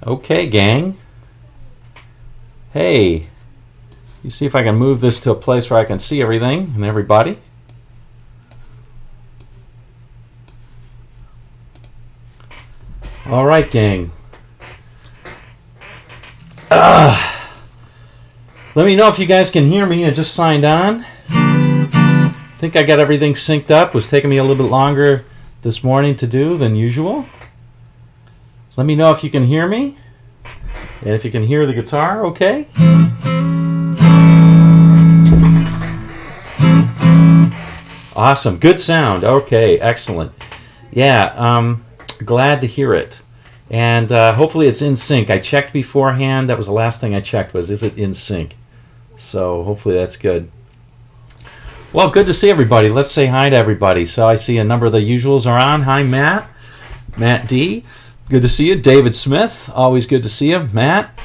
Okay, gang. Hey, you see if I can move this to a place where I can see everything and everybody. All right, gang. Let me know if you guys can hear me. I just signed on. I think I got everything synced up. It was taking me a little bit longer this morning to do than usual. Let me know if you can hear me. And if you can hear the guitar, okay? Awesome. Good sound. Okay, excellent. Yeah, glad to hear it. And hopefully it's in sync. I checked beforehand. That was the last thing I checked was, is it in sync? So hopefully that's good. Well, good to see everybody. Let's say hi to everybody. So I see a number of the usuals are on. Hi, Matt. Matt D. Good to see you. David Smith. Always good to see you. Matt.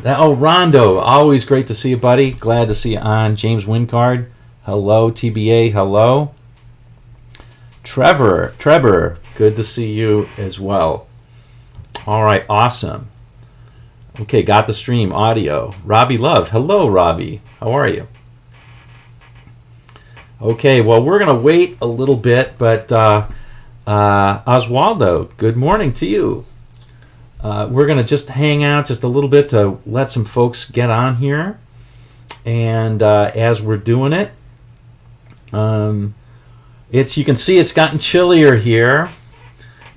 Rondo. Always great to see you, buddy. Glad to see you on. James Wincard. Hello. TBA. Hello. Trevor. Good to see you as well. All right. Awesome. Okay. Got the stream audio. Robbie Love. Hello, Robbie. How are you? Okay. Well, we're going to wait a little bit, but Oswaldo, good morning to you. We're going to just hang out just a little bit to let some folks get on here. And as we're doing it, you can see it's gotten chillier here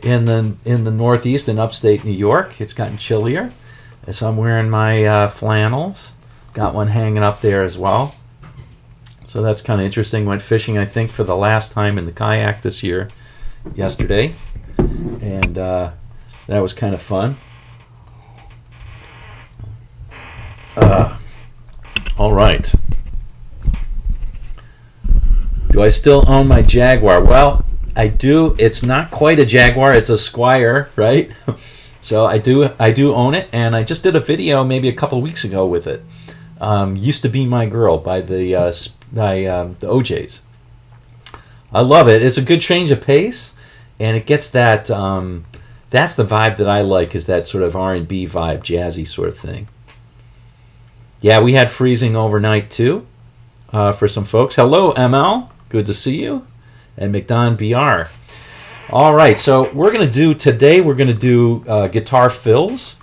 in the Northeast in upstate New York. It's gotten chillier. So I'm wearing my flannels. Got one hanging up there as well. So that's kind of interesting. Went fishing, I think, for the last time in the kayak this year. Yesterday, and that was kind of fun. All right. Do I still own my Jaguar? Well, I do. It's not quite a Jaguar. It's a Squire, right? So I do own it, and I just did a video maybe a couple weeks ago with it. Used to Be My Girl by the OJs. I love it. It's a good change of pace, and it gets that. That's the vibe that I like, is that sort of R&B vibe, jazzy sort of thing. Yeah, we had freezing overnight too, for some folks. Hello, ML. Good to see you, and McDon BR. All right, so we're gonna do guitar fills,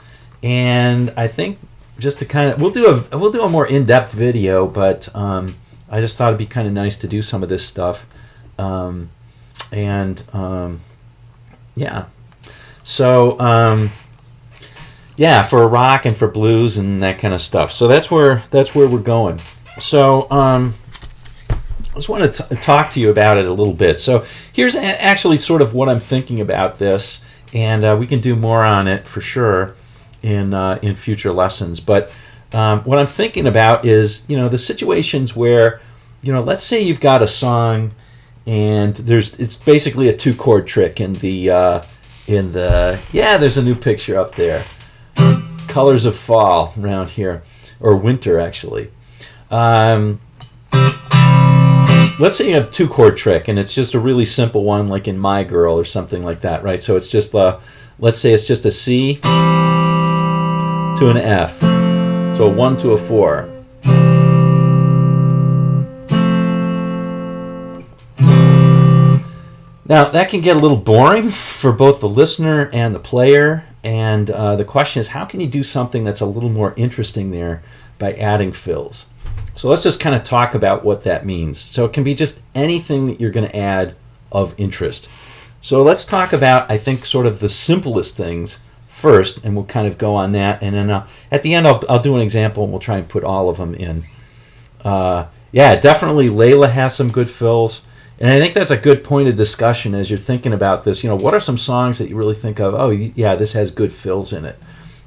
and I think just to kind of we'll do a more in-depth video, but I just thought it'd be kind of nice to do some of this stuff. Yeah. So, for rock and for blues and that kind of stuff. So that's where we're going. So, I just want to talk to you about it a little bit. So here's actually sort of what I'm thinking about this, and we can do more on it for sure in future lessons. But what I'm thinking about is, the situations where, let's say you've got a song. And it's basically a 2-chord trick there's a new picture up there. Colors of Fall around here, or winter actually. Let's say you have a 2-chord trick, and it's just a really simple one, like in My Girl or something like that, right? So it's just let's say it's just a C to an F, so a 1 to a 4. Now, that can get a little boring for both the listener and the player, and the question is, how can you do something that's a little more interesting there by adding fills? So let's just kind of talk about what that means. So it can be just anything that you're going to add of interest. So let's talk about, I think, sort of the simplest things first, and we'll kind of go on that, and then at the end I'll do an example, and we'll try and put all of them in. Definitely Layla has some good fills. And I think that's a good point of discussion as you're thinking about this. What are some songs that you really think of, oh, yeah, this has good fills in it?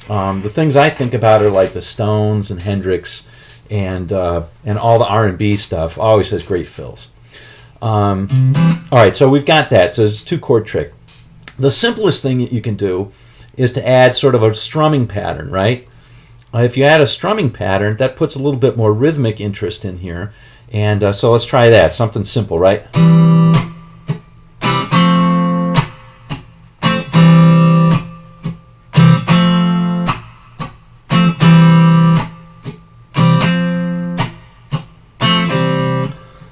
The things I think about are like the Stones and Hendrix and all the R&B stuff always has great fills. All right, so we've got that. So it's a 2-chord trick. The simplest thing that you can do is to add sort of a strumming pattern, right? If you add a strumming pattern, that puts a little bit more rhythmic interest in here. And so let's try that. Something simple, right?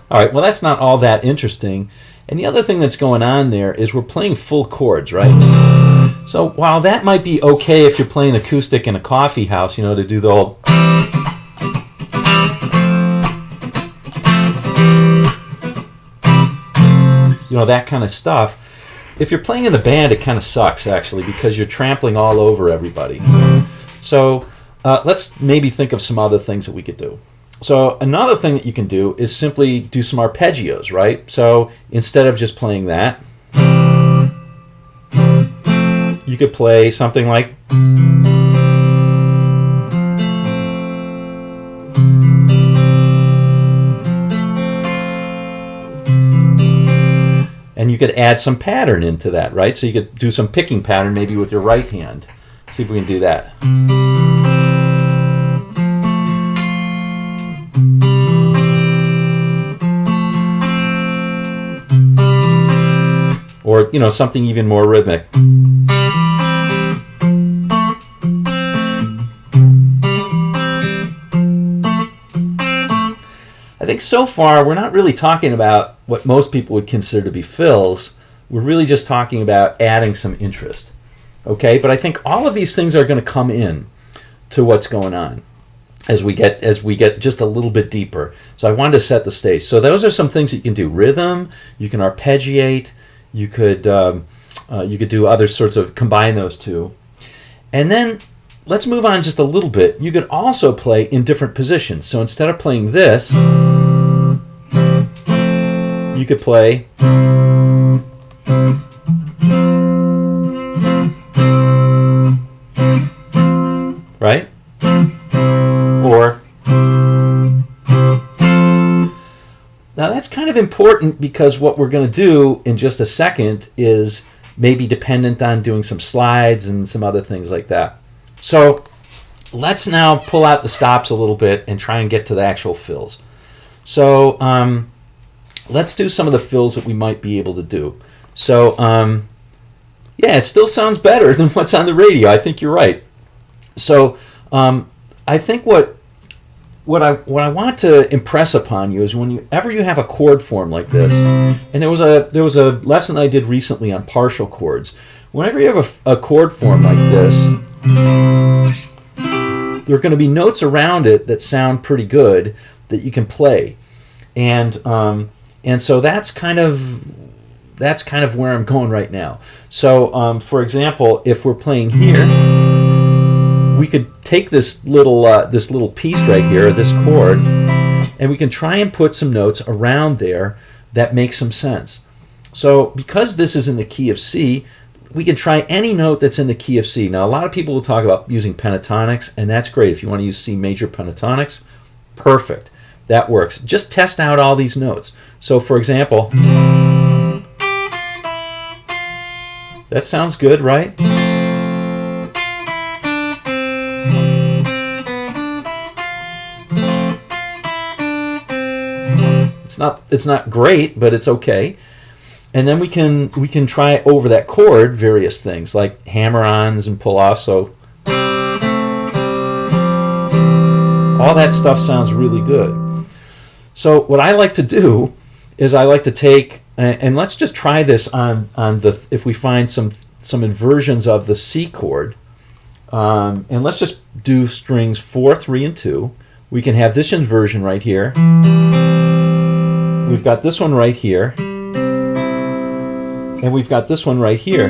All right, well, that's not all that interesting. And the other thing that's going on there is we're playing full chords, right? So while that might be okay if you're playing acoustic in a coffee house, you know, to do the whole... you know, that kind of stuff. If you're playing in the band, it kind of sucks, actually, because you're trampling all over everybody. So let's maybe think of some other things that we could do. So another thing that you can do is simply do some arpeggios, right? So instead of just playing that, you could play something like... and you could add some pattern into that, right? So you could do some picking pattern maybe with your right hand. See if we can do that. Or, you know, something even more rhythmic. I think so far we're not really talking about what most people would consider to be fills. We're really just talking about adding some interest. Okay, but I think all of these things are going to come in to what's going on as we get just a little bit deeper. So I wanted to set the stage. So those are some things that you can do. Rhythm, you can arpeggiate, you could do other sorts of, combine those two. And then let's move on just a little bit. You could also play in different positions. So instead of playing this, you could play right? Or now that's kind of important because what we're going to do in just a second is maybe dependent on doing some slides and some other things like that. So let's now pull out the stops a little bit and try and get to the actual fills. So let's do some of the fills that we might be able to do. So yeah, it still sounds better than what's on the radio. I think you're right. So I think what I want to impress upon you is whenever you have a chord form like this, and there was a lesson I did recently on partial chords. Whenever you have a chord form like this, there are going to be notes around it that sound pretty good that you can play, and so that's kind of where I'm going right now. So for example, if we're playing here, we could take this little piece right here, this chord, and we can try and put some notes around there that make some sense. So because this is in the key of C, we can try any note that's in the key of C. Now a lot of people will talk about using pentatonics, and that's great. If you want to use C major pentatonics, perfect. That works. Just test out all these notes. So for example, that sounds good, right? It's not great, but it's okay. And then we can try over that chord various things like hammer-ons and pull-offs. So all that stuff sounds really good. So what I like to do is I like to take and let's just try this on the, if we find some inversions of the C chord, and let's just do strings 4, 3, and 2. We can have this inversion right here. We've got this one right here, and we've got this one right here.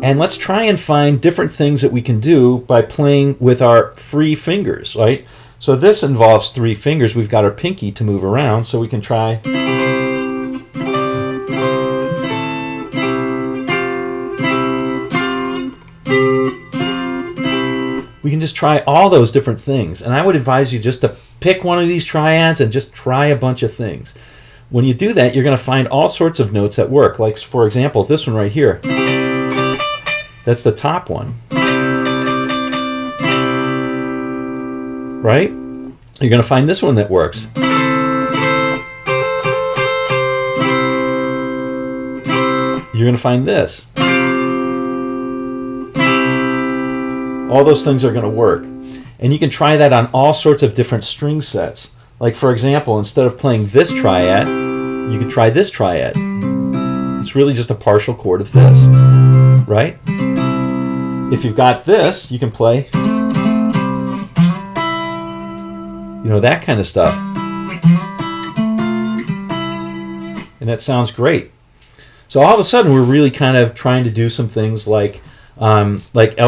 And let's try and find different things that we can do by playing with our free fingers, right? So this involves 3 fingers. We've got our pinky to move around, so we can try. We can just try all those different things. And I would advise you just to pick one of these triads and just try a bunch of things. When you do that, you're going to find all sorts of notes that work. Like, for example, this one right here. That's the top one. Right? You're going to find this one that works. You're going to find this. All those things are going to work. And you can try that on all sorts of different string sets. Like for example, instead of playing this triad, you could try this triad. It's really just a partial chord of this, right? If you've got this, you can play, you know, that kind of stuff. And that sounds great. So all of a sudden, we're really kind of trying to do some things like El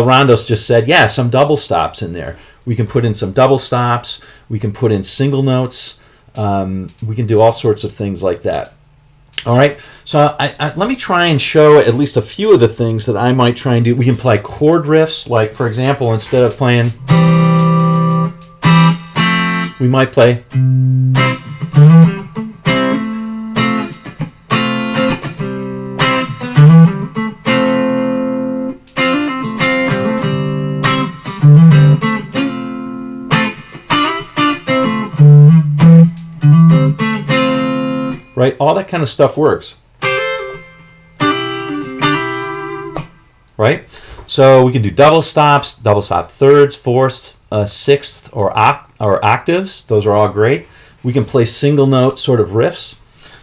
Rondos just said, yeah, some double stops in there. We can put in some double stops. We can put in single notes. We can do all sorts of things like that. All right, so let me try and show at least a few of the things that I might try and do. We can play chord riffs, like for example, instead of playing, we might play. Right, all that kind of stuff works. Right, so we can do double stops, double stop thirds, fourths, sixths, or octaves. Those are all great. We can play single note sort of riffs.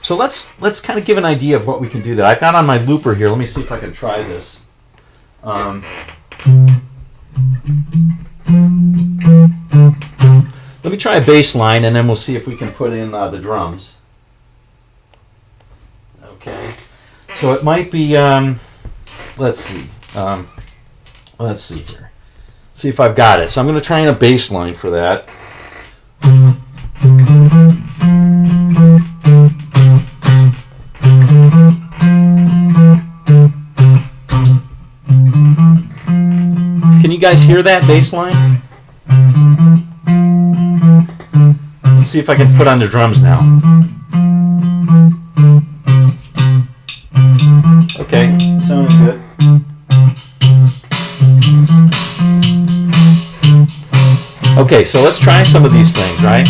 So let's kind of give an idea of what we can do there. I've got on my looper here. Let me see if I can try this. Let me try a bass line, and then we'll see if we can put in the drums. Okay, so it might be, let's see here. See if I've got it. So I'm going to try in a bass line for that. Can you guys hear that bass line? Let's see if I can put on the drums now. Okay, sounds good. Okay, so let's try some of these things, right?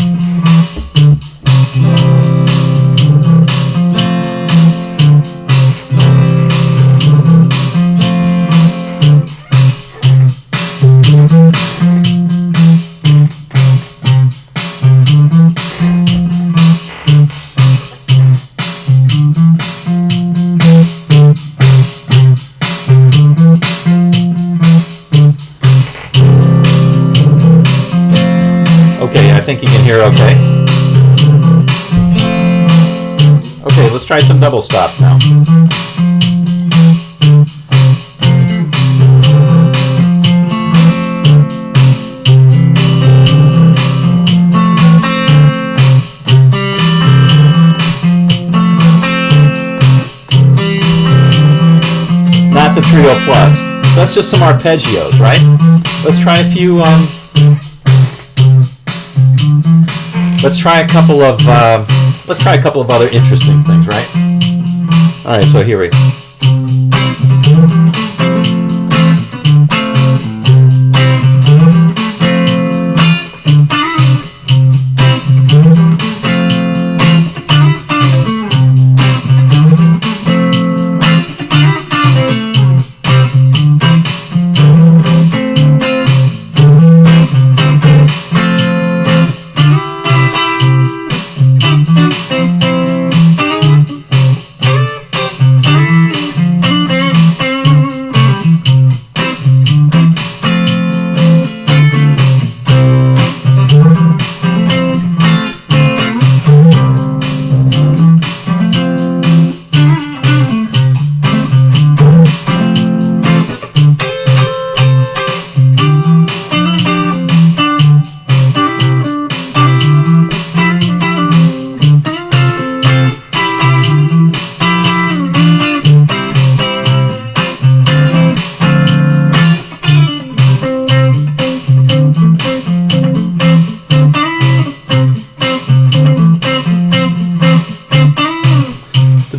I think you can hear okay. Okay, let's try some double stops now. Not the trio plus. That's just some arpeggios, right? Let's try a few. Let's try a couple of other interesting things, right? All right, so here we go.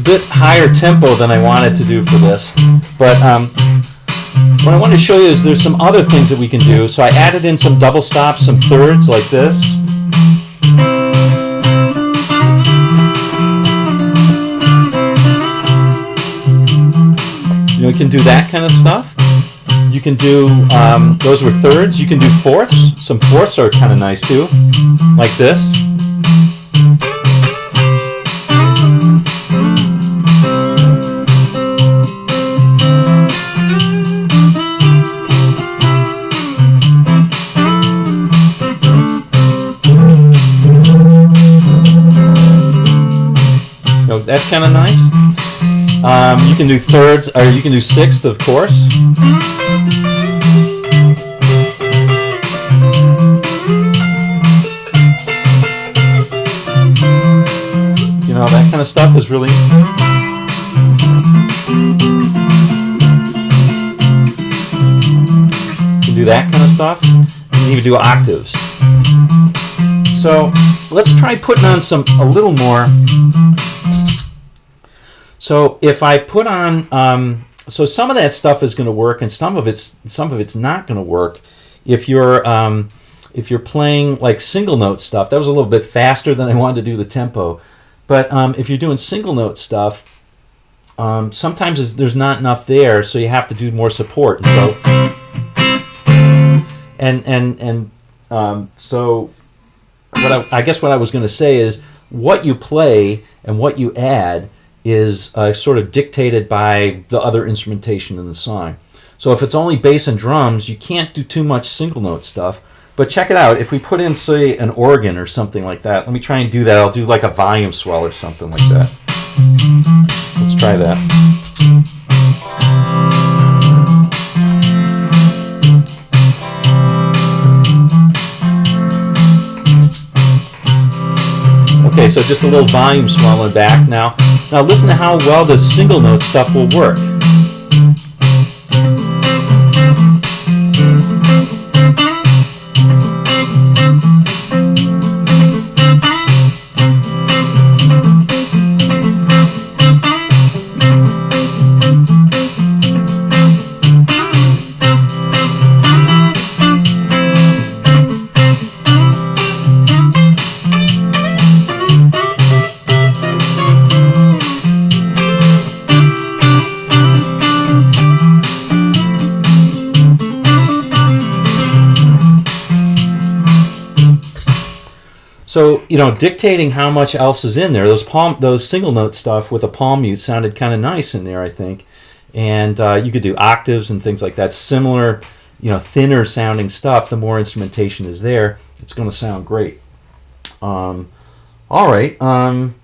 Bit higher tempo than I wanted to do for this, but what I want to show you is there's some other things that we can do. So I added in some double stops, some thirds like this. You know, you can do that kind of stuff. You can do, those were thirds. You can do fourths. Some fourths are kind of nice too, like this. kind of nice. You can do thirds, or you can do sixth, of course. You know, that kind of stuff is really... You can do that kind of stuff. You can even do octaves. So let's try putting on a little more. So if I put on, so some of that stuff is going to work, and some of it's not going to work. If you're playing like single note stuff, that was a little bit faster than I wanted to do the tempo. But if you're doing single note stuff, sometimes there's not enough there, so you have to do more support. And so I guess what I was going to say is what you play and what you add is sort of dictated by the other instrumentation in the song. So if it's only bass and drums, you can't do too much single note stuff. But check it out. If we put in, say, an organ or something like that, let me try and do that. I'll do like a volume swell or something like that. Let's try that. Okay, so just a little volume swelling back now. Now listen to how well the single note stuff will work. So, you know, dictating how much else is in there, those single note stuff with a palm mute sounded kind of nice in there, I think. And you could do octaves and things like that. Similar, you know, thinner sounding stuff. The more instrumentation is there, it's going to sound great. All right.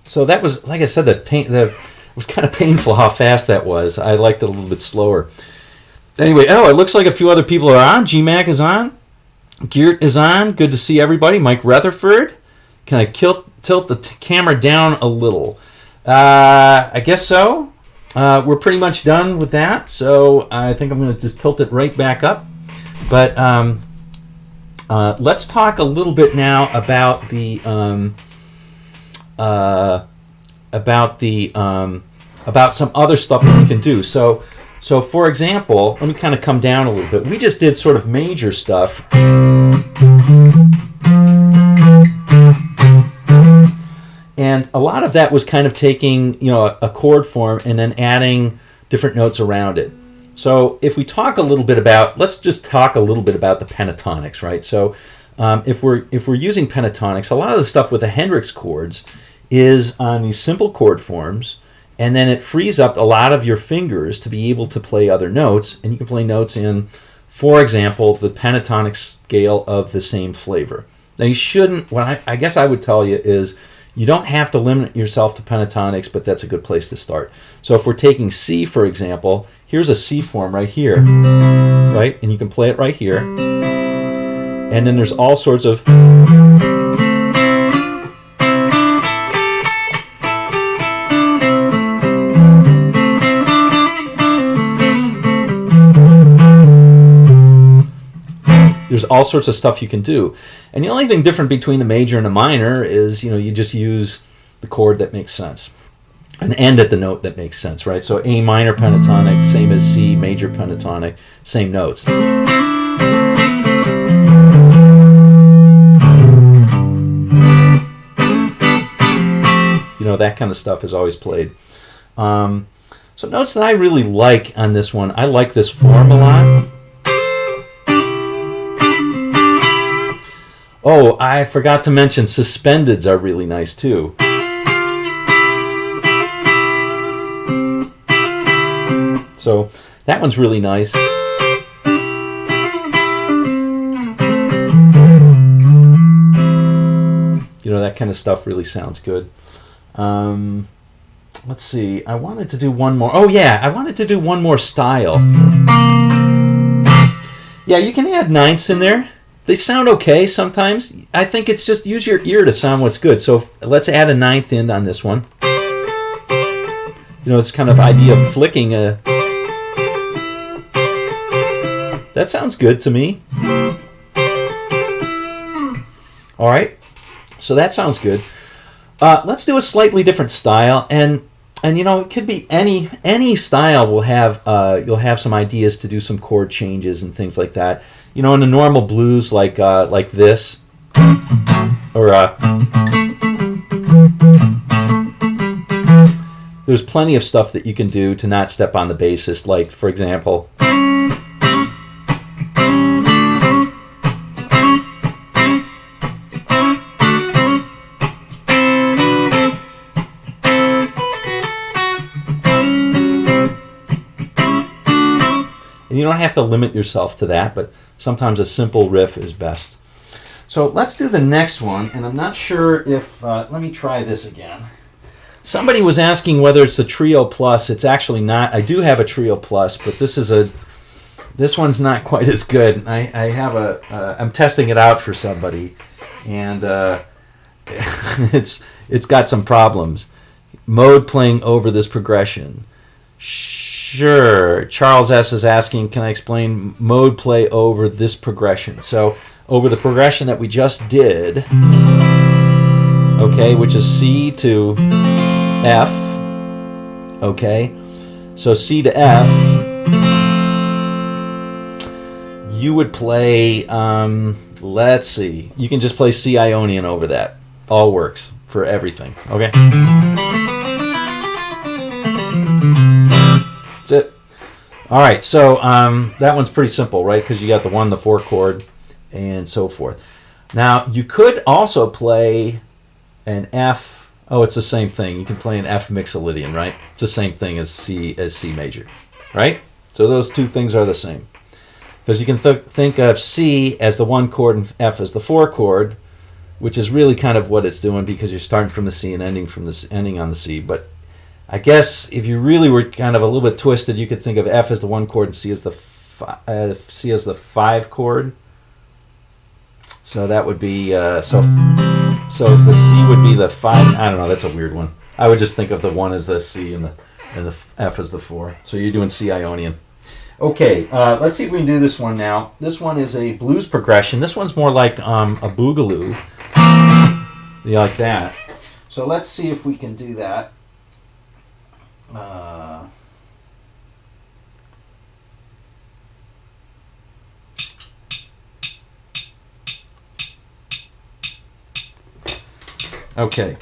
So that was, like I said, it was kind of painful how fast that was. I liked it a little bit slower. Anyway, it looks like a few other people are on. GMAC is on. Geert is on. Good to see everybody. Mike Rutherford. Can I tilt the camera down a little? I guess so. We're pretty much done with that, so I think I'm going to just tilt it right back up. But let's talk a little bit now about some other stuff that we can do. So for example, let me kind of come down a little bit. We just did sort of major stuff. And a lot of that was kind of taking, you know, a chord form and then adding different notes around it. So if we talk a little bit about, let's just talk a little bit about the pentatonics, right? So if we're using pentatonics, a lot of the stuff with the Hendrix chords is on these simple chord forms, and then it frees up a lot of your fingers to be able to play other notes, and you can play notes in, for example, the pentatonic scale of the same flavor. Now you shouldn't, what I guess I would tell you is, you don't have to limit yourself to pentatonics, but that's a good place to start. So if we're taking C, for example, here's a C form right here, right? And you can play it right here. And then there's all sorts of... There's all sorts of stuff you can do. And the only thing different between the major and the minor is, you know, you just use the chord that makes sense. And end at the note that makes sense, right? So A minor pentatonic, same as C, major pentatonic, same notes. You know, that kind of stuff is always played. So notes that I really like on this one, I like this form a lot. Oh, I forgot to mention suspendeds are really nice too. So that one's really nice. You know, that kind of stuff really sounds good. let's see. I wanted to do one more. Oh yeah, I wanted to do one more style. Yeah, you can add ninths in there. They sound okay sometimes. I think it's just use your ear to sound what's good. So let's add a ninth in on this one. You know, this kind of idea of flicking a... That sounds good to me. All right, so that sounds good. Let's do a slightly different style, and you know, it could be any style. Will have you'll have some ideas to do some chord changes and things like that. You know, in the normal blues, like this, or there's plenty of stuff that you can do to not step on the bassist. Like, for example. You don't have to limit yourself to that, but sometimes a simple riff is best. So let's do the next one, and I'm not sure if... let me try this again. Somebody was asking whether it's a Trio Plus. It's actually not. I do have a Trio Plus, but this one's not quite as good. I'm testing it out for somebody, and it's got some problems. Mode playing over this progression. Sure. Charles S. is asking, can I explain mode play over this progression? So, over the progression that we just did, okay, which is C to F, okay? So, C to F, you would play, let's see, you can just play C Ionian over that. All works for everything, okay? That's it. All right, so that one's pretty simple, right? Because you got the 1, the 4 chord, and so forth. Now, you could also play an F. Oh, it's the same thing. You can play an F Mixolydian, right? It's the same thing as C major, right? So those two things are the same. Because you can think of C as the 1 chord and F as the 4 chord, which is really kind of what it's doing because you're starting from the C and ending on the C, but I guess if you really were kind of a little bit twisted, you could think of F as the 1 chord and C as the 5 chord. So that would be so the C would be the 5. I don't know. That's a weird one. I would just think of the 1 as the C and the F as the 4. So you're doing C Ionian. Okay, let's see if we can do this one now. This one is a blues progression. This one's more like a boogaloo. Yeah, like that. So let's see if we can do that. Okay,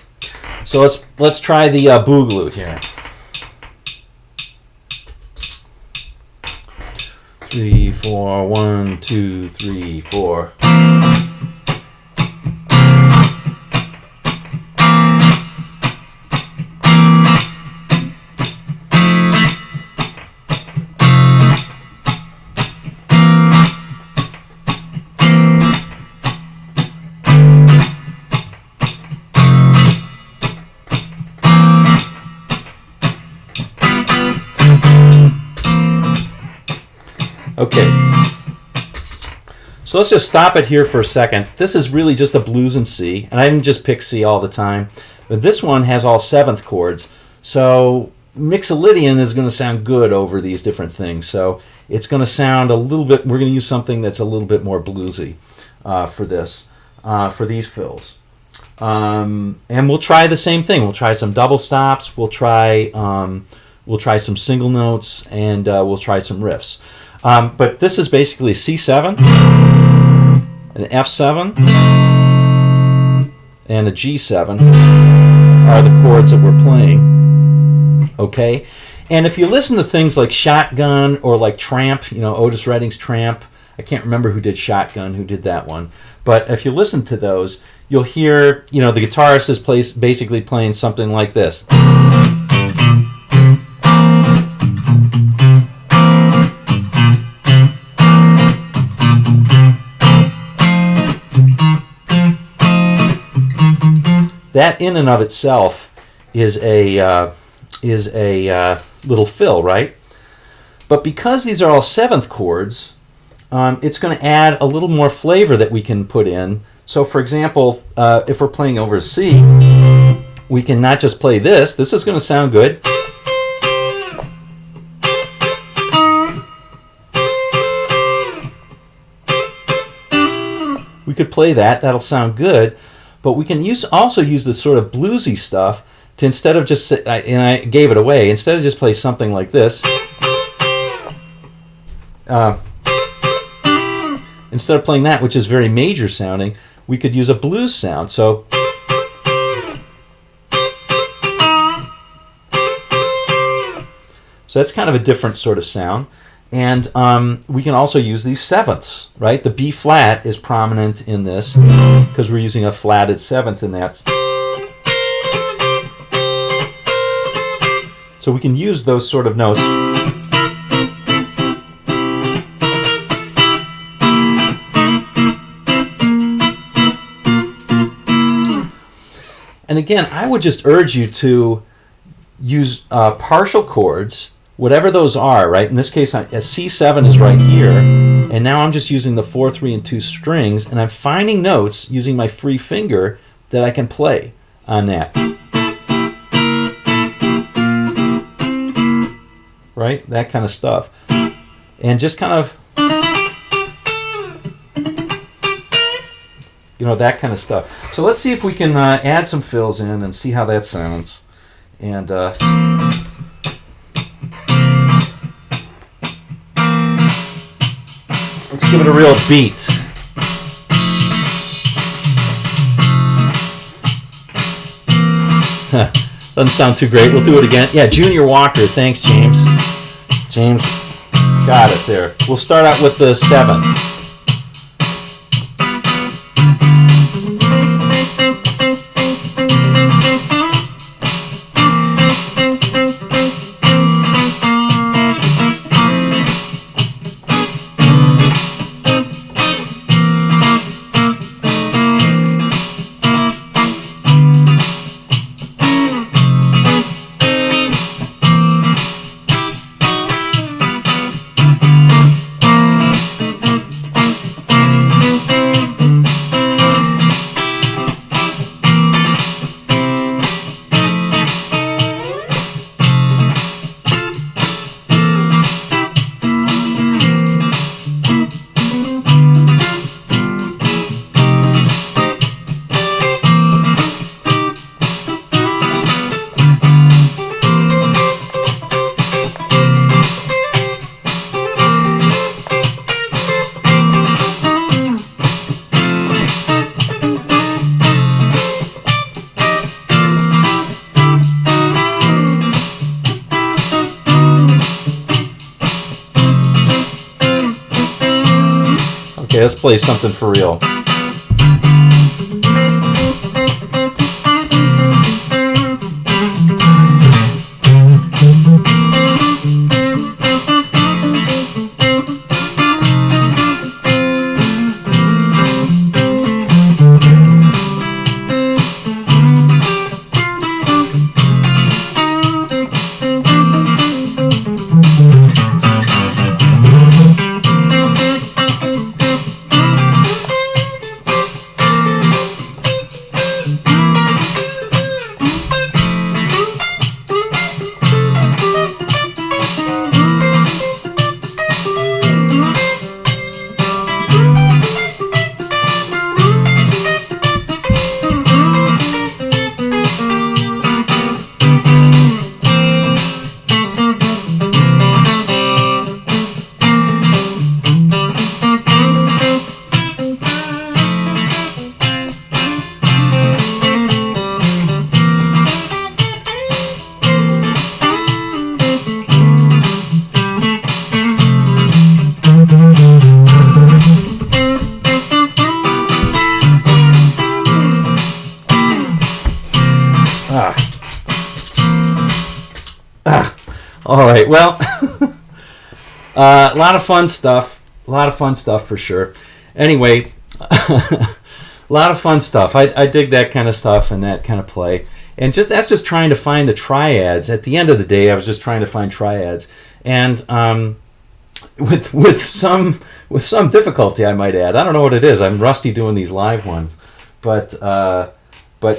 so let's try the boogaloo here. 3, 4, 1, 2, 3, 4. Okay, so let's just stop it here for a second. This is really just a blues in C, and I didn't just pick C all the time, but this one has all 7th chords, so Mixolydian is going to sound good over these different things, so it's going to sound a little bit, we're going to use something that's a little bit more bluesy for this, for these fills. And we'll try the same thing. We'll try some double stops, we'll try some single notes, and we'll try some riffs. But this is basically a C7, an F7, and a G7 are the chords that we're playing. Okay? And if you listen to things like Shotgun or like Tramp, you know, Otis Redding's Tramp, I can't remember who did Shotgun, who did that one. But if you listen to those, you'll hear, you know, the guitarist is basically playing something like this. That in and of itself is a is a little fill, right? But because these are all seventh chords, it's going to add a little more flavor that we can put in. So for example, if we're playing over C, we can not just play this. This is going to sound good. We could play that. That'll sound good. But we can also use this sort of bluesy stuff to, instead of just, and I gave it away, instead of just play something like this, instead of playing that, which is very major sounding, we could use a blues sound. So that's kind of a different sort of sound. And we can also use these sevenths, right? The B flat is prominent in this because we're using a flatted seventh in that. So we can use those sort of notes. And again, I would just urge you to use partial chords, whatever those are, right? In this case, a C7 is right here, and now I'm just using the 4, 3, and 2 strings, and I'm finding notes using my free finger that I can play on that. Right? That kind of stuff. And just kind of, that kind of stuff. So let's see if we can add some fills in and see how that sounds. And let's give it a real beat. Doesn't sound too great. We'll do it again. Yeah, Junior Walker. Thanks, James. James, got it there. We'll start out with the 7. Okay, let's play something for real. All right, well, a lot of fun stuff. A lot of fun stuff for sure. Anyway, a lot of fun stuff. I dig that kind of stuff and that kind of play. And that's just trying to find the triads. At the end of the day, I was just trying to find triads, and with some difficulty, I might add. I don't know what it is. I'm rusty doing these live ones, but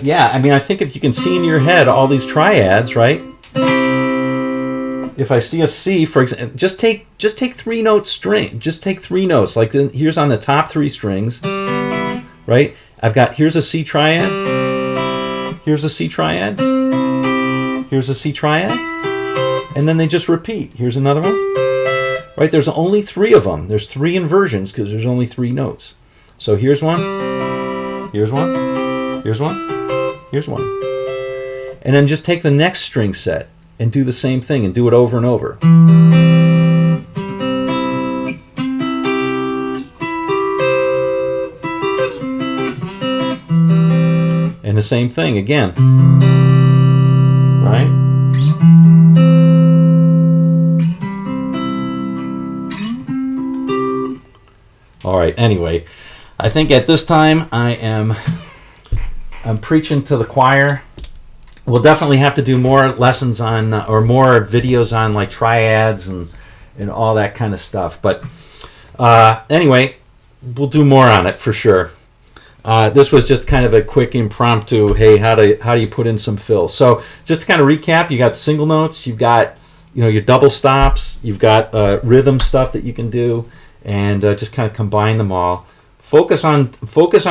yeah, I mean, I think if you can see in your head all these triads, right? If I see a C, for example, just take 3-note string. Just take 3 notes. Like here's on the top 3 strings, right? Here's a C triad. Here's a C triad. Here's a C triad. And then they just repeat. Here's another one. Right? There's only 3 of them. There's 3 inversions because there's only 3 notes. So here's one. Here's one. Here's one. Here's one. And then just take the next string set and do the same thing and do it over and over. And the same thing again. Right? All right, anyway, I think at this time I'm preaching to the choir. We'll definitely have to do more lessons on or more videos on like triads and all that kind of stuff. But anyway, we'll do more on it for sure. This was just kind of a quick impromptu, hey, how do you put in some fills? So just to kind of recap, you got single notes, you've got your double stops, you've got rhythm stuff that you can do, and just kind of combine them all. Focus on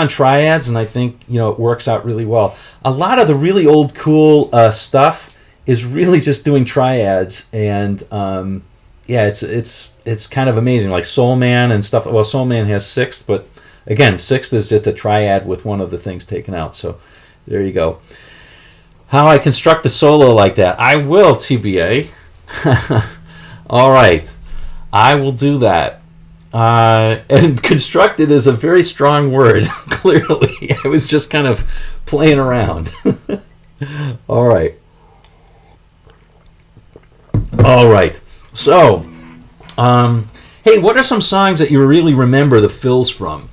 triads, and I think it works out really well. A lot of the really old cool stuff is really just doing triads, and yeah, it's kind of amazing, like Soul Man and stuff. Well, Soul Man has sixth, but again, sixth is just a triad with one of the things taken out. So there you go. How I construct a solo like that, I will, TBA. All right, I will do that. And constructed is a very strong word. Clearly, I was just kind of playing around. All right. So, hey, what are some songs that you really remember the fills from?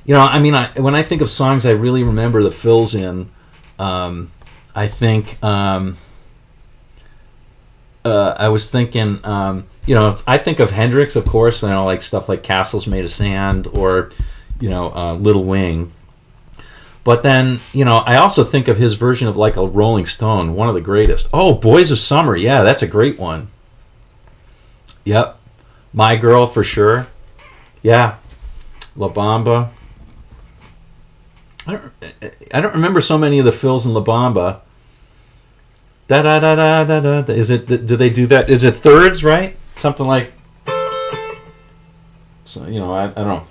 I mean, when I think of songs I really remember the fills in, I think I was thinking, I think of Hendrix, of course, like stuff like Castles Made of Sand or, Little Wing. But then, I also think of his version of like a Rolling Stone, one of the greatest. Oh, Boys of Summer. Yeah, that's a great one. Yep. My Girl for sure. Yeah. La Bamba. I don't remember so many of the fills in La Bamba. Da da da da da da. Is it? Do they do that? Is it thirds? Right? Something like. So I don't know.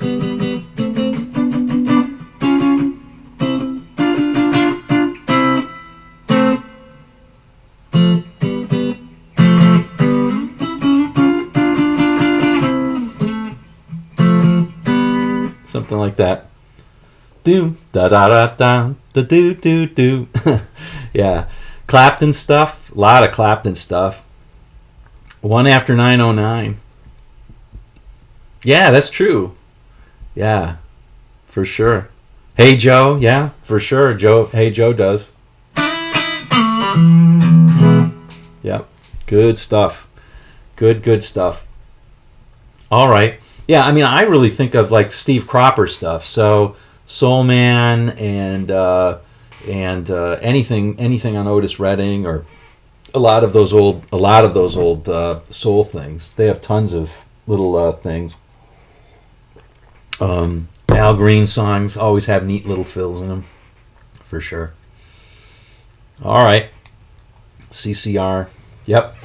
Something like that. Do da da da da da do do do. Yeah. Clapton stuff, a lot of Clapton stuff. One After 909. Yeah, that's true. Yeah, for sure. Hey Joe, yeah, for sure. Hey Joe does. Yep, good stuff. Good stuff. All right. Yeah, I mean, I really think of like Steve Cropper stuff. So Soul Man and anything on Otis Redding or a lot of those old soul things. They have tons of little things. Al Green songs always have neat little fills in them, for sure. All right, CCR. Yep.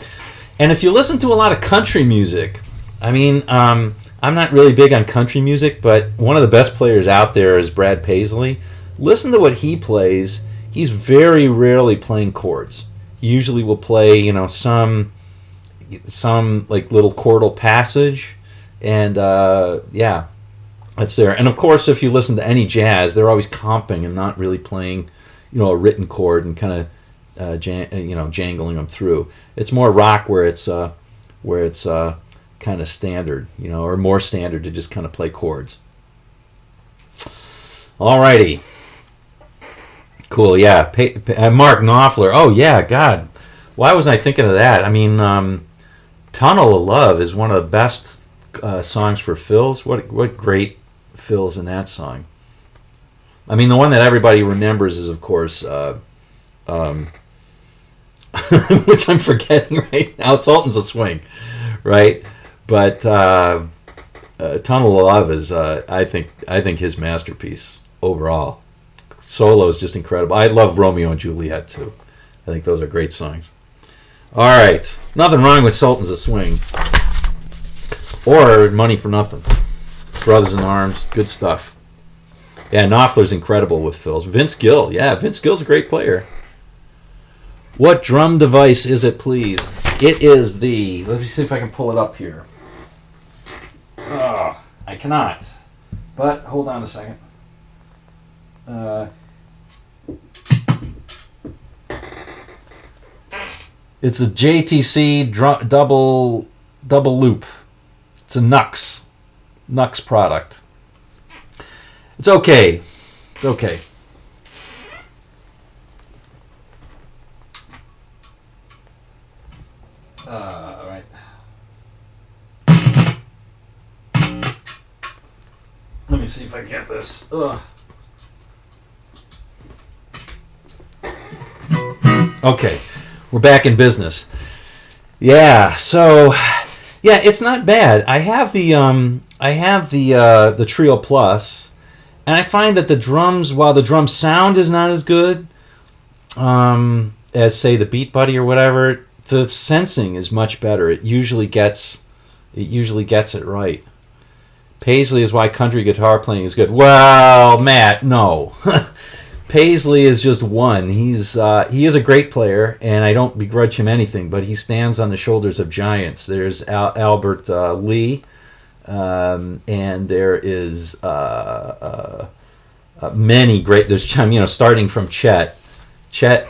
And if you listen to a lot of country music, I mean, I'm not really big on country music, but one of the best players out there is Brad Paisley. Listen to what he plays. He's very rarely playing chords. He usually will play, some like little chordal passage, and yeah, that's there. And of course, if you listen to any jazz, they're always comping and not really playing, a written chord and kind of, jangling them through. It's more rock where it's kind of standard, or more standard to just kind of play chords. Alrighty. Cool, yeah. Mark Knopfler. Oh, yeah, God. Why wasn't I thinking of that? I mean, Tunnel of Love is one of the best songs for fills. What great fills in that song. I mean, the one that everybody remembers is, of course, which I'm forgetting right now. Sultans of Swing, right? But Tunnel of Love is, I think his masterpiece overall. Solo is just incredible. I love Romeo and Juliet too. I think those are great songs. All right, nothing wrong with Sultans of Swing or Money for Nothing. Brothers in Arms, good stuff. Yeah, Knopfler's incredible with fills. Vince Gill, yeah, Vince Gill's a great player. What drum device is it, please? It is the. Let me see if I can pull it up here. Oh, I cannot. But hold on a second. It's a JTC double loop. It's a Nux product. It's okay. It's okay. All right. Let me see if I get this. Ugh. Okay, we're back in business. Yeah, so yeah, it's not bad. I have the Trio Plus, and I find that the drums, while the drum sound is not as good as say the Beat Buddy or whatever, the sensing is much better. It usually gets it right. Paisley is why country guitar playing is good. Well, Matt, no. Paisley is just one. He is a great player, and I don't begrudge him anything, but he stands on the shoulders of giants. There's Albert Lee, and there is many great. There's starting from Chet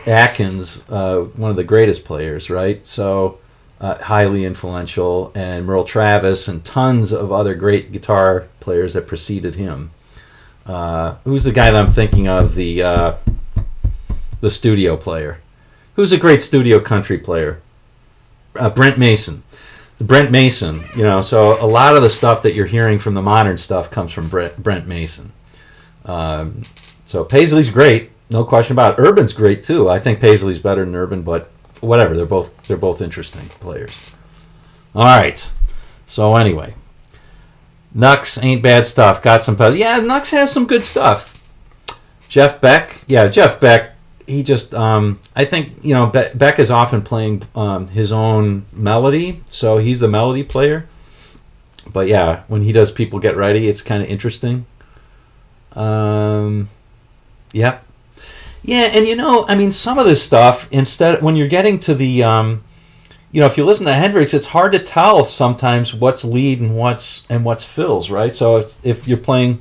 Atkins, one of the greatest players, right? So highly influential, and Merle Travis, and tons of other great guitar players that preceded him. Who's the guy that I'm thinking of? The studio player. Who's a great studio country player? Brent Mason. Brent Mason. So a lot of the stuff that you're hearing from the modern stuff comes from Brent Mason. So Paisley's great, no question about it. Urban's great too. I think Paisley's better than Urban, but whatever. They're both interesting players. All right. So anyway. Nux ain't bad stuff. Got some. Yeah, Nux has some good stuff. Jeff Beck. Yeah, Jeff Beck. He just. I think Beck is often playing his own melody, so he's the melody player. But yeah, when he does "People Get Ready," it's kind of interesting. Yep. Yeah, and some of this stuff. Instead, when you're getting to the if you listen to Hendrix, it's hard to tell sometimes what's lead and what's fills, right? So if you're playing,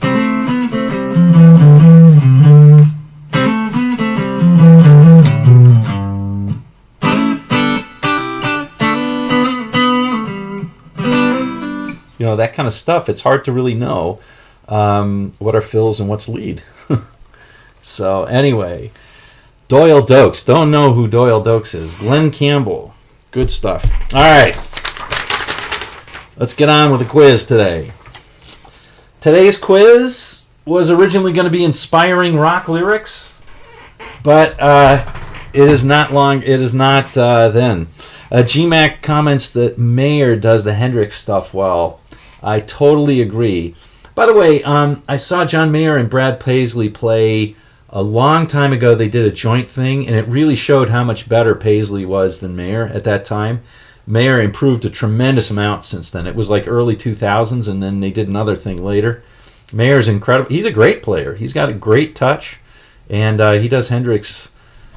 that kind of stuff, it's hard to really know what are fills and what's lead. So anyway, Doyle Dokes. Don't know who Doyle Dokes is. Glenn Campbell. Good stuff. All right. Let's get on with the quiz today. Today's quiz was originally going to be inspiring rock lyrics, but it is not long. It is not then. GMAC comments that Mayer does the Hendrix stuff well. I totally agree. By the way, I saw John Mayer and Brad Paisley play a long time ago. They did a joint thing, and it really showed how much better Paisley was than Mayer at that time. Mayer improved a tremendous amount since then. It was like early 2000s, and then they did another thing later. Mayer's incredible. He's a great player. He's got a great touch, and he does Hendrix.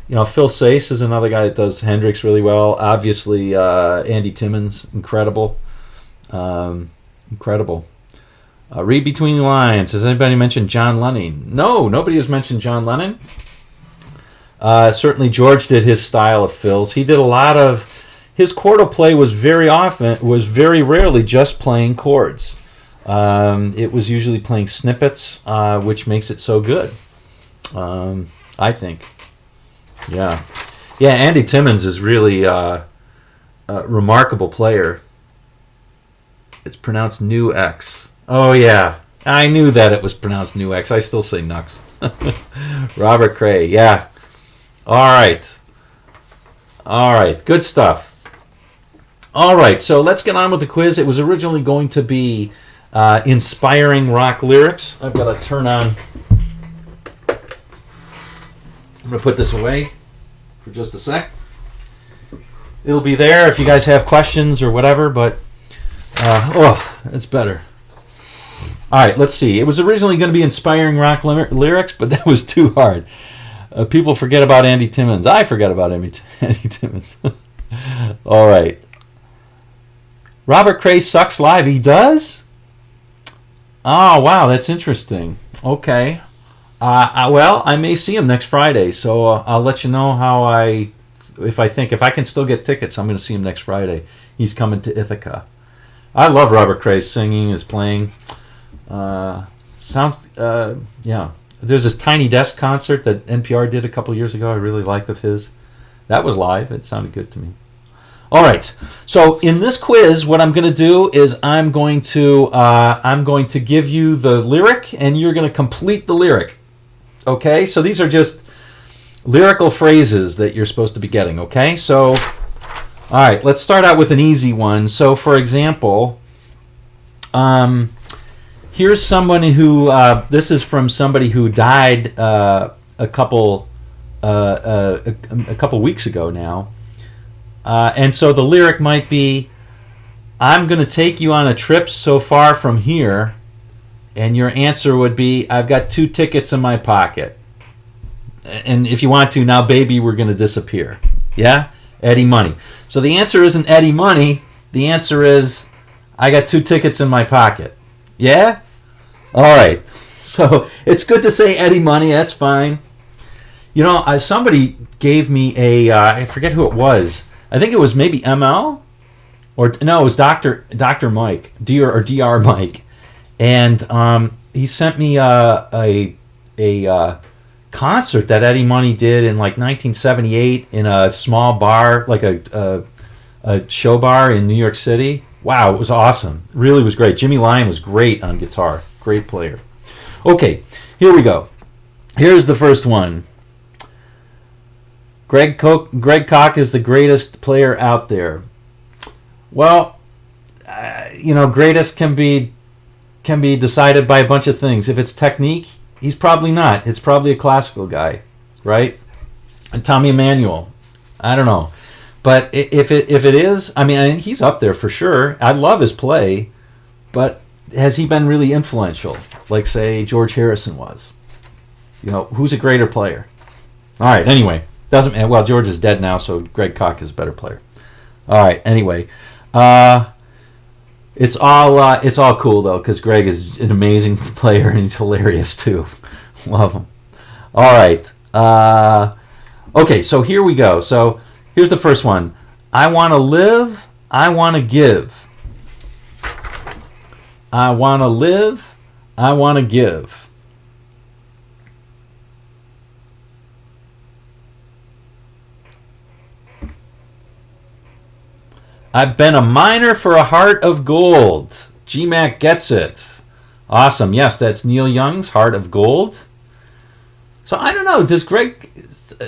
Phil Sace is another guy that does Hendrix really well. Obviously, Andy Timmons, incredible. Incredible. Read between the lines. Has anybody mentioned John Lennon? No, nobody has mentioned John Lennon. Certainly George did his style of fills. He did a lot of... His chordal play was very rarely just playing chords. It was usually playing snippets, which makes it so good, I think. Yeah. Yeah, Andy Timmons is really a remarkable player. It's pronounced New X. Oh, yeah. I knew that it was pronounced New X. I still say Nux. Robert Cray. Yeah. All right. All right. Good stuff. All right. So let's get on with the quiz. It was originally going to be inspiring rock lyrics. I've got to turn on. I'm going to put this away for just a sec. It'll be there if you guys have questions or whatever, but it's better. All right, let's see. It was originally going to be inspiring rock lyrics, but that was too hard. People forget about Andy Timmons. I forget about Andy Timmons. All right. Robert Cray sucks live. He does? Oh, wow, that's interesting. Okay. Well, I may see him next Friday, so I'll let you know if I can still get tickets. I'm going to see him next Friday. He's coming to Ithaca. I love Robert Cray's singing, his playing. Yeah. There's this Tiny Desk concert that NPR did a couple years ago. I really liked of his. That was live. It sounded good to me. All right. So in this quiz, what I'm going to do is I'm going to give you the lyric, and you're going to complete the lyric. Okay? So these are just lyrical phrases that you're supposed to be getting. Okay? So, all right. Let's start out with an easy one. So, for example, here's someone who. This is from somebody who died a couple weeks ago now. And so the lyric might be, I'm going to take you on a trip so far from here, and your answer would be, I've got 2 tickets in my pocket. And if you want to, now baby, we're going to disappear. Yeah? Eddie Money. So the answer isn't Eddie Money. The answer is, I got 2 tickets in my pocket. Yeah? All right. So it's good to say Eddie Money. That's fine. You know, somebody gave me I forget who it was. I think it was maybe ML, or no, it was Dr. Mike, Dr. Mike, and he sent me a concert that Eddie Money did in like 1978 in a small bar, like a show bar in New York City. Wow, it was awesome. It really was great. Jimmy Lyon was great on guitar. Great player. Okay, here we go. Here's the first one. Greg Koch is the greatest player out there. Well, greatest can be decided by a bunch of things. If it's technique, he's probably not. It's probably a classical guy, right? And Tommy Emmanuel, I don't know. But if it is, I mean, he's up there for sure. I love his play, but has he been really influential, like, say, George Harrison was? Who's a greater player? All right, anyway. Doesn't matter. Well, George is dead now, so Greg Koch is a better player. All right. Anyway, it's all cool though, because Greg is an amazing player and he's hilarious too. Love him. All right. Okay. So here we go. So here's the first one. I want to live. I want to give. I want to live. I want to give. I've been a miner for a heart of gold. G-Mac gets it. Awesome. Yes, that's Neil Young's Heart of Gold. So I don't know.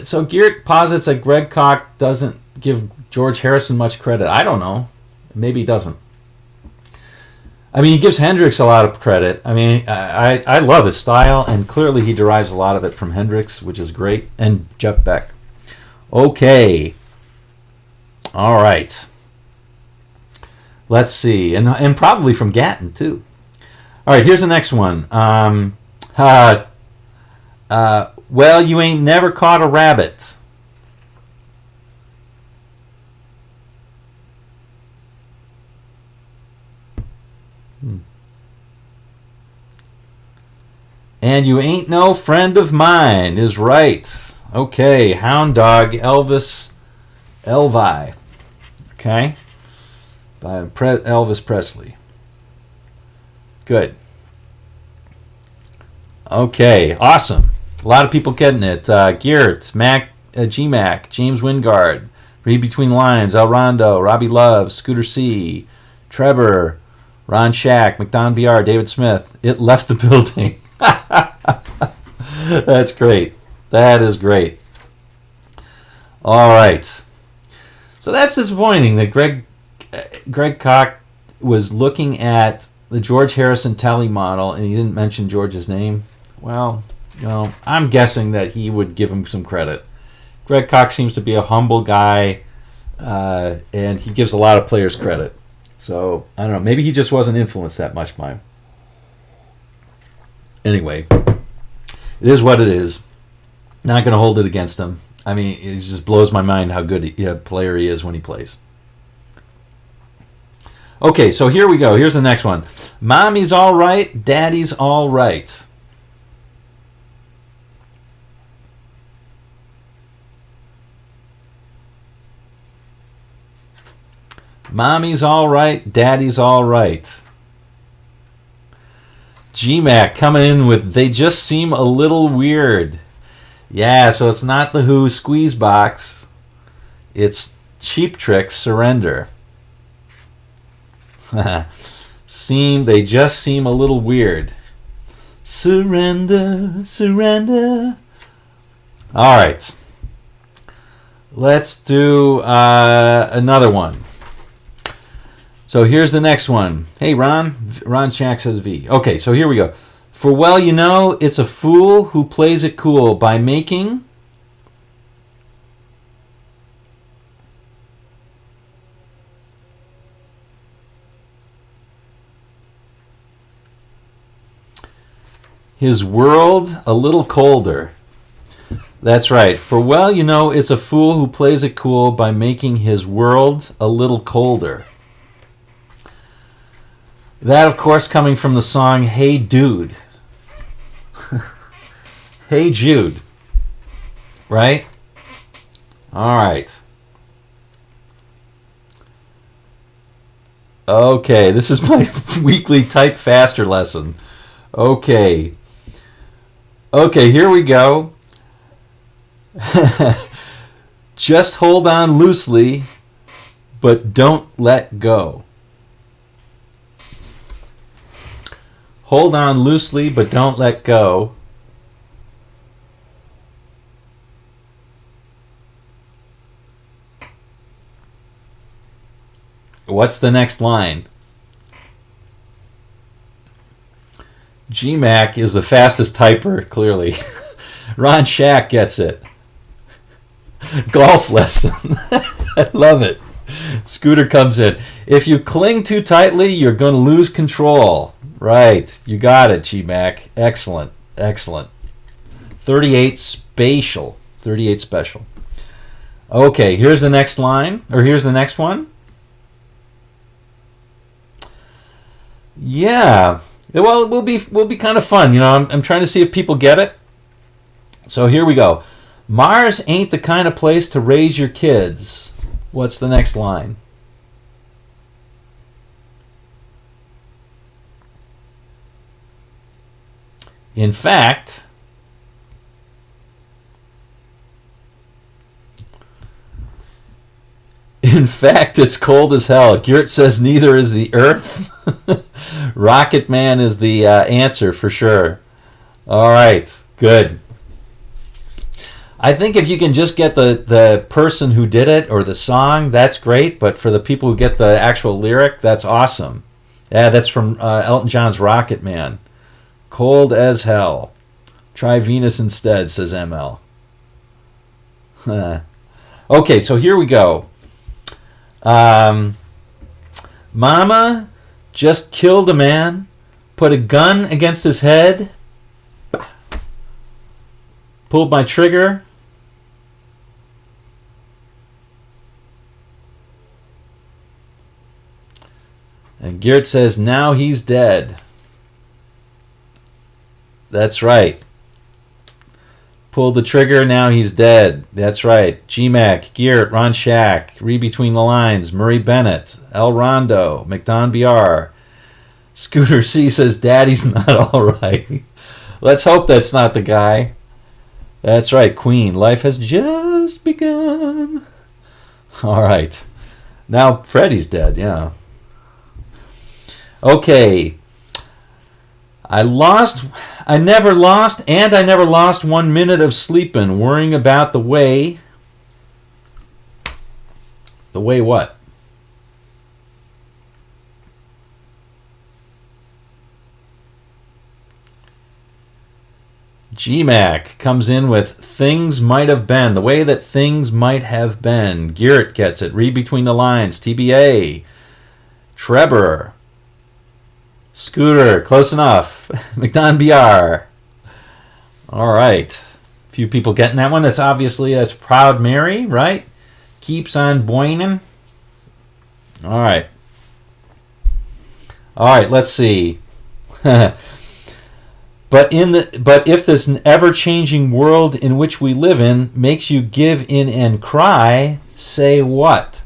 So Geert posits that Greg Koch doesn't give George Harrison much credit. I don't know. Maybe he doesn't. I mean, he gives Hendrix a lot of credit. I mean, I love his style, and clearly he derives a lot of it from Hendrix, which is great, and Jeff Beck. Okay. All right. Let's see, and probably from Gatton too. All right, here's the next one. Well, you ain't never caught a rabbit. And you ain't no friend of mine is right. Okay, Hound Dog, Elvis Elvi. Okay. By Elvis Presley. Good. Okay, awesome. A lot of people getting it. Geert, Mac, G-Mac, James Wingard, Read Between the Lines, El Rondo, Robbie Love, Scooter C, Trevor, Ron Shack, McDon VR, David Smith. It left the building. That's great. That is great. All right. So that's disappointing that Greg Koch was looking at the George Harrison Telly model and he didn't mention George's name. Well, I'm guessing that he would give him some credit. Greg Koch seems to be a humble guy, and he gives a lot of players credit. So, I don't know. Maybe he just wasn't influenced that much by him. Anyway, it is what it is. Not going to hold it against him. I mean, it just blows my mind how good a player he is when he plays. Okay, so here we go. Here's the next one. Mommy's all right, Daddy's all right. Mommy's all right, Daddy's all right. G-Mac coming in with They Just Seem a Little Weird. Yeah, so it's not the Who Squeeze Box. It's Cheap Trick's Surrender. They just seem a little weird. Surrender, surrender. All right. Let's do another one. So here's the next one. Hey, Ron. Ron Shack says V. Okay, so here we go. For well, you know, it's a fool who plays it cool by making his world a little colder. That's right. For well, you know, it's a fool who plays it cool by making his world a little colder. That, of course, coming from the song Hey Dude. Hey Jude. Right? All right. Okay, this is my weekly type faster lesson. Okay. Okay, here we go. Just hold on loosely, but don't let go. Hold on loosely, but don't let go. What's the next line? G-Mac is the fastest typer, clearly. Ron Shack gets it. Golf lesson. I love it. Scooter comes in. If you cling too tightly, you're going to lose control. Right. You got it, G-Mac. Excellent. Excellent. 38 spatial. 38 special. Okay, here's the next line. Or here's the next one. Yeah. Well, it will be kind of fun. You know, I'm trying to see if people get it. So here we go. Mars ain't the kind of place to raise your kids. What's the next line? In fact, it's cold as hell. Gert says neither is the Earth. Rocket Man is the answer for sure. All right, good. I think if you can just get the person who did it or the song, that's great. But for the people who get the actual lyric, that's awesome. Yeah, that's from Elton John's Rocket Man. Cold as hell. Try Venus instead, says ML. Okay, so here we go. Mama just killed a man, put a gun against his head, pulled my trigger, and Geert says now he's dead. That's right. Pulled the trigger, now he's dead. That's right. G-Mac, Geert, Ron Shack, Read Between the Lines, Murray Bennett, El Rondo, McDon BR. Scooter C says Daddy's not all right. Let's hope that's not the guy. That's right, Queen. Life has just just begun. All right. Now Freddie's dead, yeah. Okay. I never lost 1 minute of sleeping, worrying about the way. The way what? GMAC comes in with things might have been. The way that things might have been. Garrett gets it. Read between the lines. TBA. Trevor. Scooter. Close enough. McDon BR. All right. A few people getting that one. That's Proud Mary, right? Keeps on boining. All right. All right, let's see. But if this ever-changing world in which we live in makes you give in and cry, say what?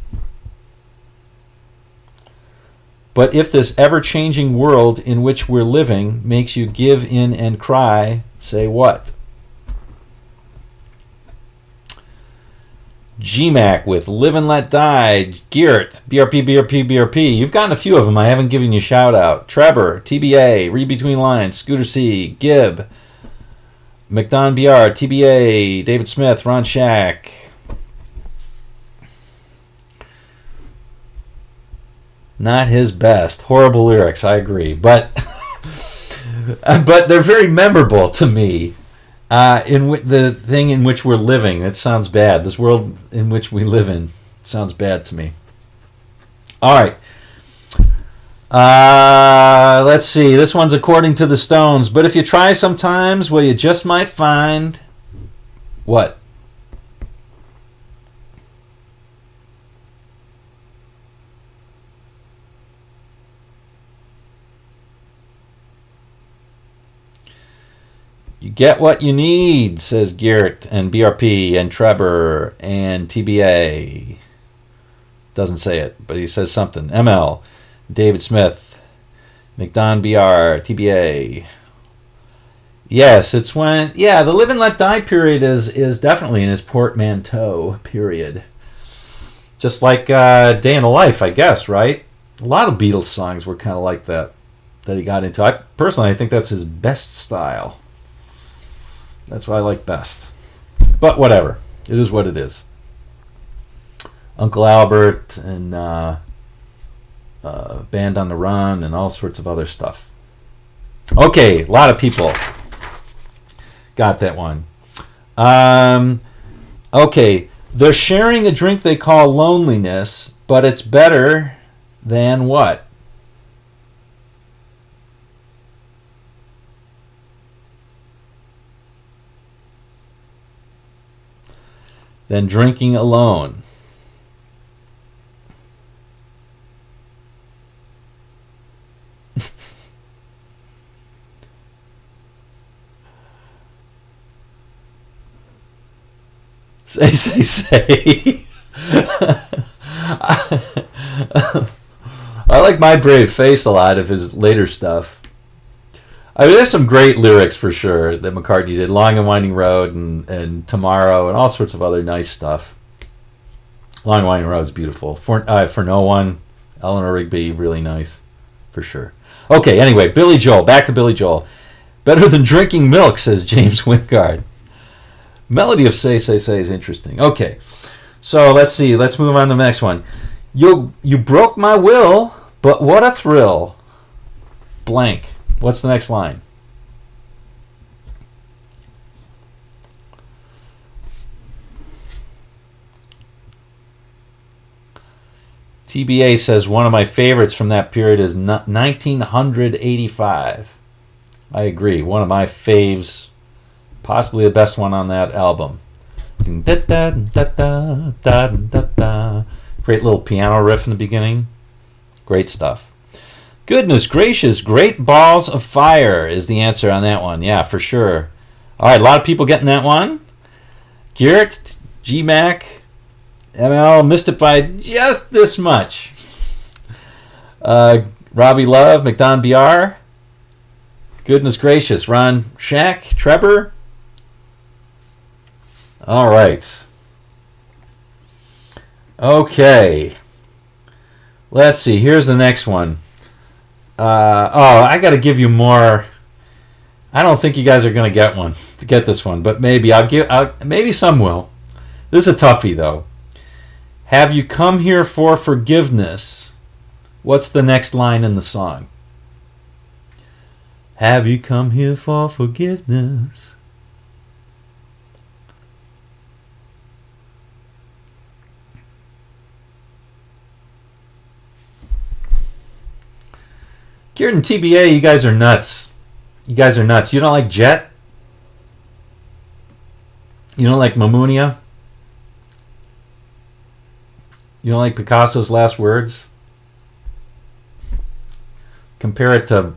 But if this ever-changing world in which we're living makes you give in and cry, say what? GMAC with Live and Let Die. Garrett, BRP. You've gotten a few of them. I haven't given you a shout out. Trevor, TBA, Read Between Lines. Scooter C, Gib, McDon BR, TBA, David Smith, Ron Shack. Not his best. Horrible lyrics, I agree. But they're very memorable to me. The thing in which we're living, it sounds bad. This world in which we live in sounds bad to me. All right. Let's see. This one's According to the Stones. But if you try sometimes, well, you just might find... What? You get what you need, says Garrett and BRP and Trevor and TBA. Doesn't say it, but he says something. ML, David Smith, McDon BR, TBA. Yes, it's when... Yeah, the Live and Let Die period is definitely in his portmanteau period. Just like Day in the Life, I guess, right? A lot of Beatles songs were kind of like that he got into. I think that's his best style. That's what I like best. But whatever. It is what it is. Uncle Albert and Band on the Run and all sorts of other stuff. Okay, a lot of people got that one. Okay, they're sharing a drink they call loneliness, but it's better than what? Than drinking alone. Say. I like My Brave Face a lot of his later stuff. I mean, there's some great lyrics for sure that McCartney did. Long and Winding Road and Tomorrow and all sorts of other nice stuff. Long and Winding Road is beautiful. For No One, Eleanor Rigby, really nice for sure. Okay, anyway, Billy Joel. Back to Billy Joel. Better than drinking milk, says James Wingard. Melody of Say is interesting. Okay, so let's see. Let's move on to the next one. You broke my will, but what a thrill. Blank. What's the next line? TBA says one of my favorites from that period is 1985. I agree. One of my faves, possibly the best one on that album. Great little piano riff in the beginning. Great stuff. Goodness gracious, Great Balls of Fire is the answer on that one. Yeah, for sure. All right, a lot of people getting that one. Garrett, GMAC, ML missed it by just this much. Robbie Love, McDon BR. Goodness gracious, Ron Shack, Trevor. All right. Okay. Let's see. Here's the next one. I got to give you more. I don't think you guys are going to get this one, but maybe maybe some will. This is a toughie though. Have you come here for forgiveness? What's the next line in the song? Have you come here for forgiveness? Kieran TBA, you guys are nuts. You guys are nuts. You don't like Jet? You don't like Mamunia? You don't like Picasso's last words? Compare it to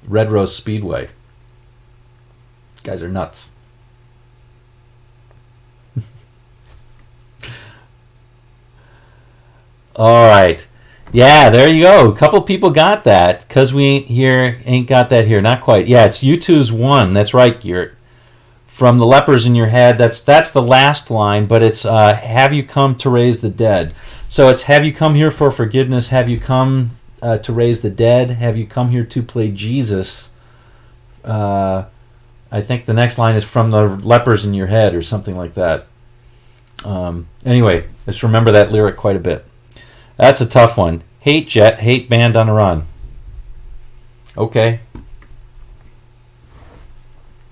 Red Rose Speedway. You guys are nuts. All right. Yeah, there you go. A couple people got that. Because we ain't got that here. Not quite. Yeah, it's U2's One. That's right, Geert. From the Lepers in Your Head. That's the last line, but it's have you come to raise the dead. So it's have you come here for forgiveness? Have you come to raise the dead? Have you come here to play Jesus? I think the next line is from the Lepers in Your Head or something like that. Anyway, just remember that lyric quite a bit. That's a tough one. Hate Jet, hate Band on a Run. Okay.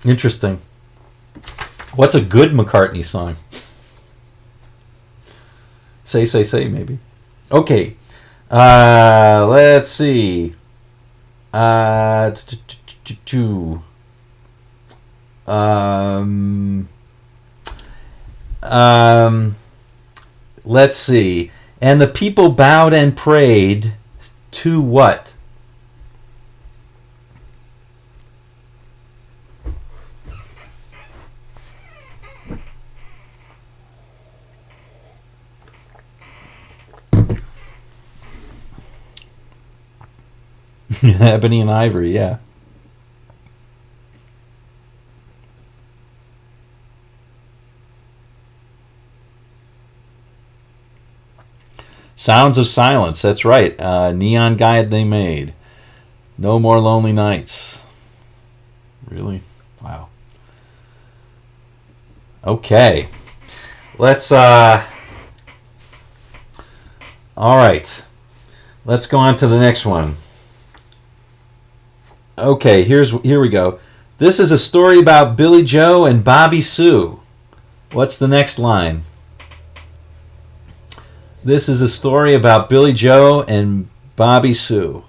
Interesting. What's a good McCartney song? Say, maybe. Okay. Let's see. Let's see. And the people bowed and prayed to what? Ebony and Ivory, yeah. Sounds of Silence, that's right. Neon Guide they made. No More Lonely Nights. Really? Wow. Okay. Let's, all right. Let's go on to the next one. Okay, here we go. This is a story about Billy Joe and Bobby Sue. What's the next line? This is a story about Billy Joe and Bobby Sue.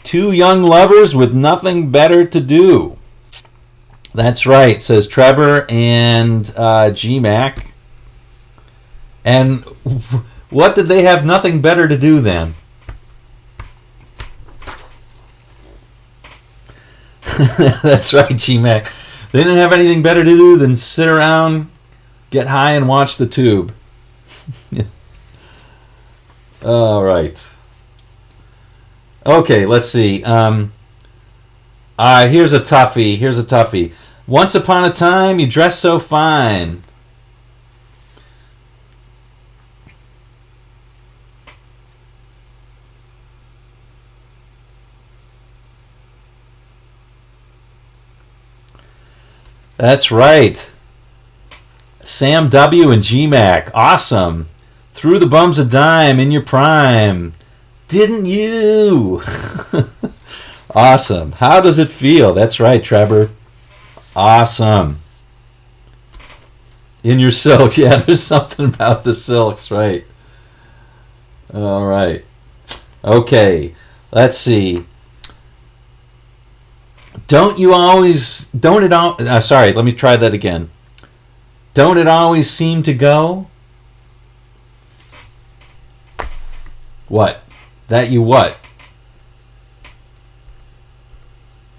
Two young lovers with nothing better to do. That's right, says Trevor and G-Mac. And what did they have nothing better to do then? That's right, G-Mac. They didn't have anything better to do than sit around, get high, and watch the tube. All right. Okay, let's see. Here's a toughie. Once upon a time, you dressed so fine. That's right. Sam W. and G-Mac. Awesome. Threw the bums a dime in your prime. Didn't you? Awesome. How does it feel? That's right, Trevor. Awesome. In your silks. Yeah, there's something about the silks, right. All right. Okay. Let's see. Let me try that again. Don't it always seem to go? What? That you what?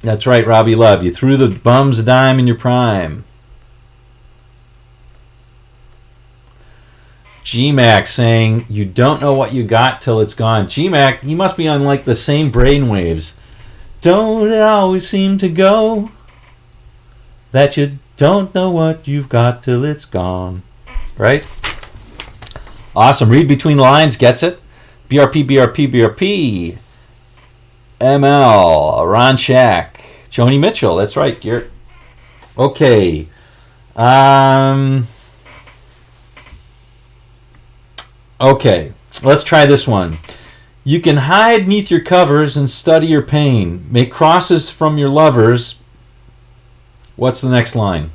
That's right, Robbie Love. You threw the bums a dime in your prime. GMAC saying, you don't know what you got till it's gone. GMAC, he must be on like the same brainwaves. Don't it always seem to go that you don't know what you've got till it's gone. Right? Awesome. Read between the lines, gets it. BRP, BRP, BRP. ML, Ron Shack, Joni Mitchell. That's right, Garrett. Okay. Okay, let's try this one. You can hide neath your covers and study your pain. Make crosses from your lovers. What's the next line?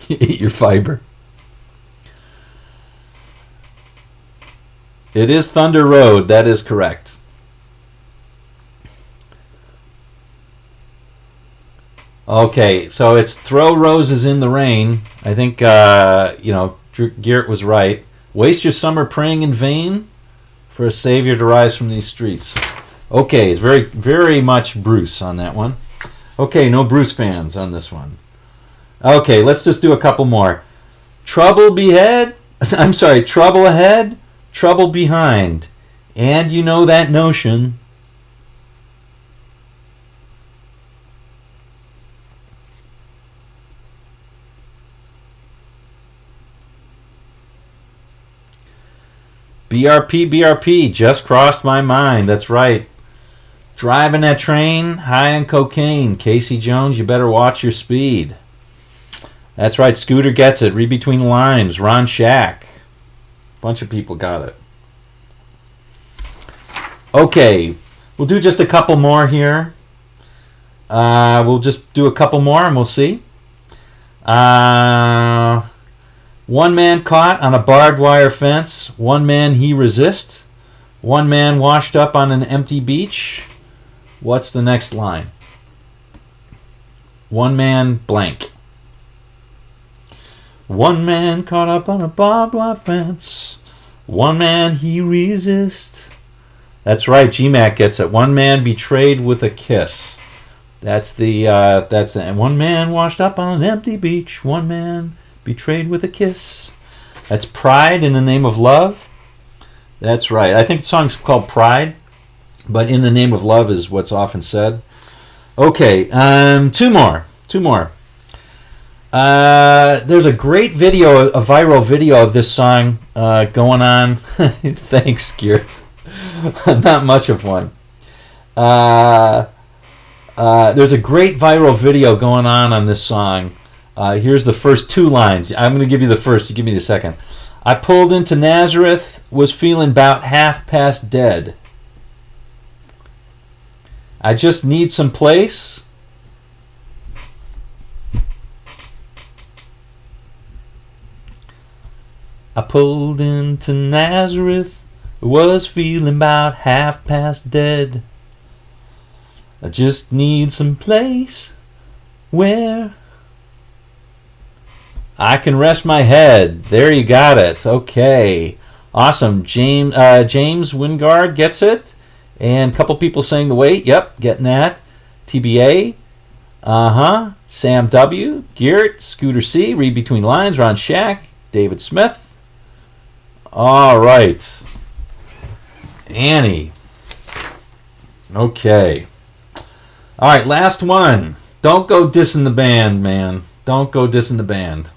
Eat your fiber. It is Thunder Road. That is correct. Okay, so it's throw roses in the rain. I think, Garrett was right. Waste your summer praying in vain for a savior to rise from these streets. Okay, it's very, very much Bruce on that one. Okay, no Bruce fans on this one. Okay, let's just do a couple more. Trouble ahead, trouble behind. And you know that notion. BRP, BRP, just crossed my mind. That's right. Driving that train, high on cocaine. Casey Jones, you better watch your speed. That's right. Scooter gets it. Read between the lines. Ron Shack. Bunch of people got it. Okay. We'll do just a couple more here. We'll just do a couple more and we'll see. One man caught on a barbed wire fence. One man he resist. One man washed up on an empty beach. What's the next line? One man blank. One man caught up on a barbed wire fence. One man he resist. That's right. GMAC gets it. One man betrayed with a kiss. That's the. And one man washed up on an empty beach. One man betrayed with a kiss. That's Pride in the Name of Love. That's right. I think the song's called Pride, but In the Name of Love is what's often said. Okay, two more. There's a great video, a viral video of this song going on. Thanks, Geert. Not much of one. There's a great viral video going on this song. Here's the first two lines. I'm going to give you the first. You give me the second. I pulled into Nazareth, was feeling about half past dead. I just need some place. I pulled into Nazareth, was feeling about half past dead. I just need some place where I can rest my head. There you got it. Okay. Awesome. James Wingard gets it. And a couple people saying the wait. Yep, getting that. TBA. Sam W. Geert. Scooter C. Read between lines. Ron Shack. David Smith. All right. Annie. Okay. All right, last one. Don't go dissing the band, man. Don't go dissing the band.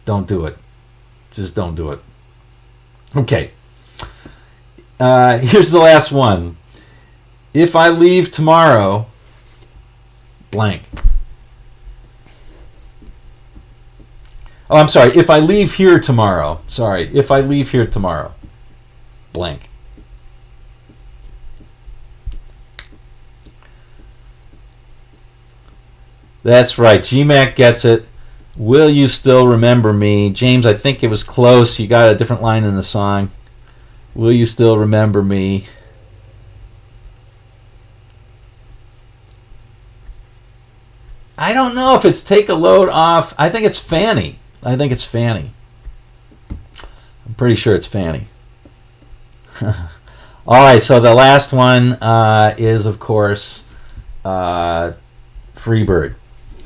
Don't do it. Just don't do it. Okay. Here's the last one. If I leave tomorrow, blank. Oh, I'm sorry. If I leave here tomorrow. Sorry. If I leave here tomorrow, blank. That's right. GMAC gets it. Will you still remember me? James, I think it was close. You got a different line in the song. Will you still remember me? I don't know if it's Take a Load Off. I think it's Fanny. I'm pretty sure it's Fanny. All right, so the last one is, of course, Freebird.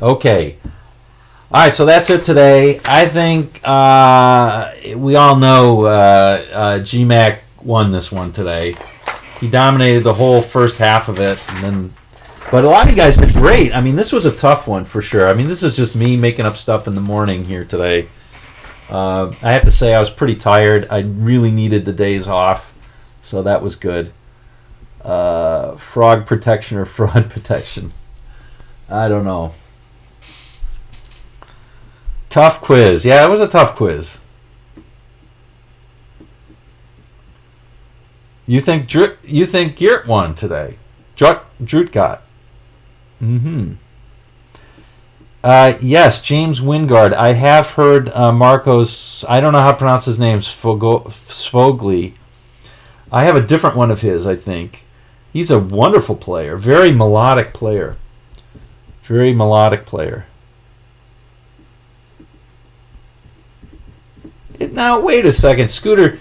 Okay. All right, so that's it today. I think we all know GMAC won this one today. He dominated the whole first half of it, and then, but a lot of you guys did great. I mean, this was a tough one for sure. I mean, this is just me making up stuff in the morning here today. I have to say I was pretty tired. I really needed the days off, so that was good. Frog protection or fraud protection? I don't know. Tough quiz. Yeah, it was a tough quiz. You think Geert won today? Droot got. Mm-hmm. Yes, James Wingard. I have heard Marcos. I don't know how to pronounce his name. Svogli. I have a different one of his. I think he's a wonderful player. Very melodic player. Very melodic player. Now wait a second, Scooter.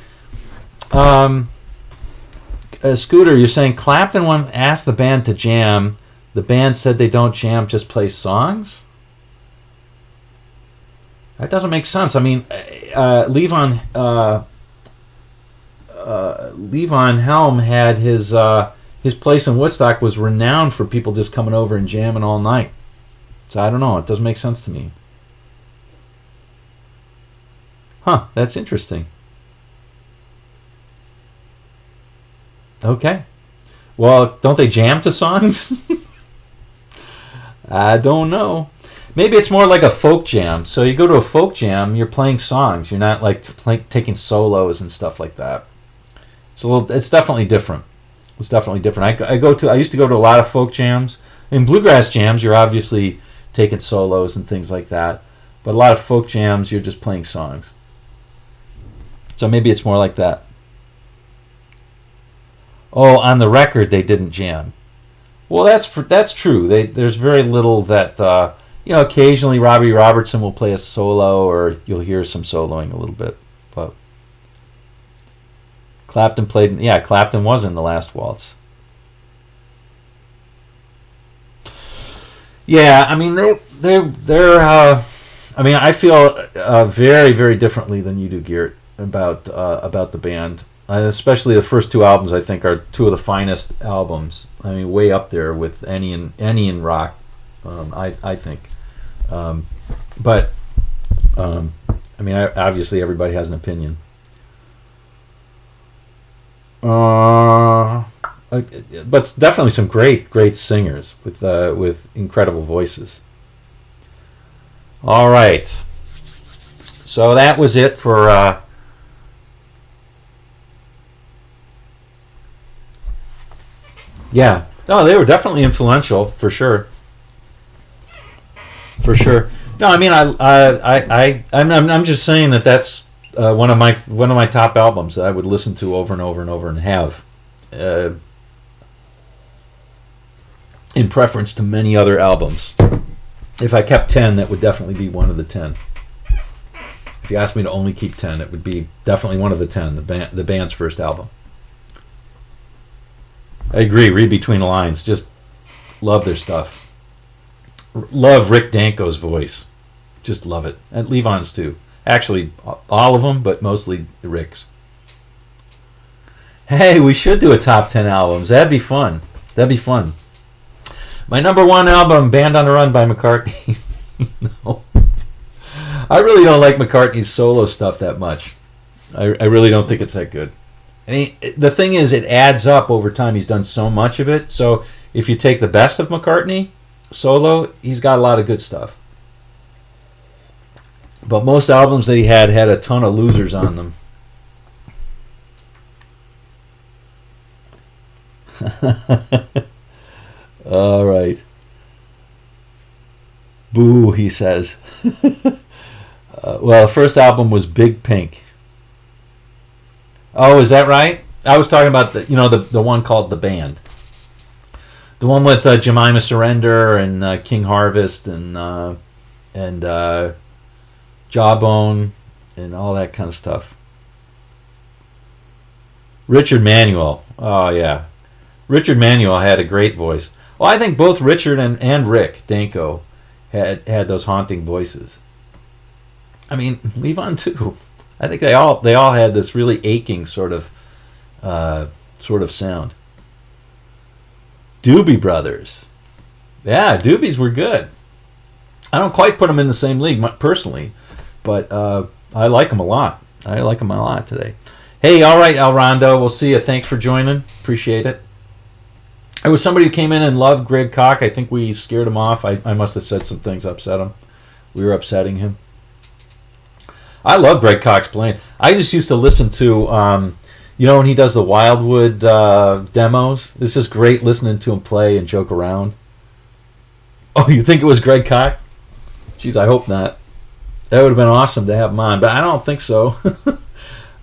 Scooter, you're saying Clapton asked the band to jam. The band said they don't jam, just play songs? That doesn't make sense. I mean, Levon Helm had his place in Woodstock was renowned for people just coming over and jamming all night. So I don't know. It doesn't make sense to me. Huh, that's interesting. Okay. Well, don't they jam to songs? I don't know. Maybe it's more like a folk jam. So you go to a folk jam, you're playing songs. You're not like taking solos and stuff like that. It's definitely different. It's definitely different. I used to go to a lot of folk jams. In bluegrass jams, you're obviously taking solos and things like that. But a lot of folk jams, you're just playing songs. So maybe it's more like that. Oh, on the record they didn't jam. Well, that's true. There's very little that occasionally Robbie Robertson will play a solo, or you'll hear some soloing a little bit. But Clapton played. Yeah, Clapton was in the last waltz. Yeah, I mean they're. I mean, I feel very, very differently than you do, Geert, about the band. Especially the first two albums, I think, are two of the finest albums. I mean, way up there with any in rock. I think. But I mean, obviously everybody has an opinion. But definitely some great singers with incredible voices. All right. So that was it for. Yeah. No, they were definitely influential for sure. For sure. No, I mean, I'm just saying that's one of my top albums that I would listen to over and over and over and have, in preference to many other albums. If I kept 10, that would definitely be one of the 10. If you asked me to only keep 10, it would be definitely one of the 10. The band's first album. I agree. Read between the lines. Just love their stuff. Love Rick Danko's voice. Just love it. And Levon's too. Actually, all of them, but mostly Rick's. Hey, we should do a top 10 albums. That'd be fun. My number one album, Band on the Run by McCartney. No. I really don't like McCartney's solo stuff that much. I really don't think it's that good. I mean, the thing is, it adds up over time. He's done so much of it. So if you take the best of McCartney solo, he's got a lot of good stuff. But most albums that he had a ton of losers on them. All right. Boo, he says. Well, the first album was Big Pink. Oh, is that right? I was talking about the one called The Band. The one with Jemima Surrender and King Harvest and Jawbone and all that kind of stuff. Richard Manuel. Oh, yeah. Richard Manuel had a great voice. Well, I think both Richard and Rick Danko had those haunting voices. I mean, Levon too. I think they all had this really aching sort of sound. Doobie Brothers. Yeah, Doobies were good. I don't quite put them in the same league personally, but I like them a lot. I like them a lot today. Hey, all right, El Rondo. We'll see you. Thanks for joining. Appreciate it. It was somebody who came in and loved Greg Koch. I think we scared him off. I must have said some things upset him. We were upsetting him. I love Greg Koch's playing. I just used to listen to, when he does the Wildwood demos. It's just great listening to him play and joke around. Oh, you think it was Greg Koch? Jeez, I hope not. That would have been awesome to have him on, but I don't think so.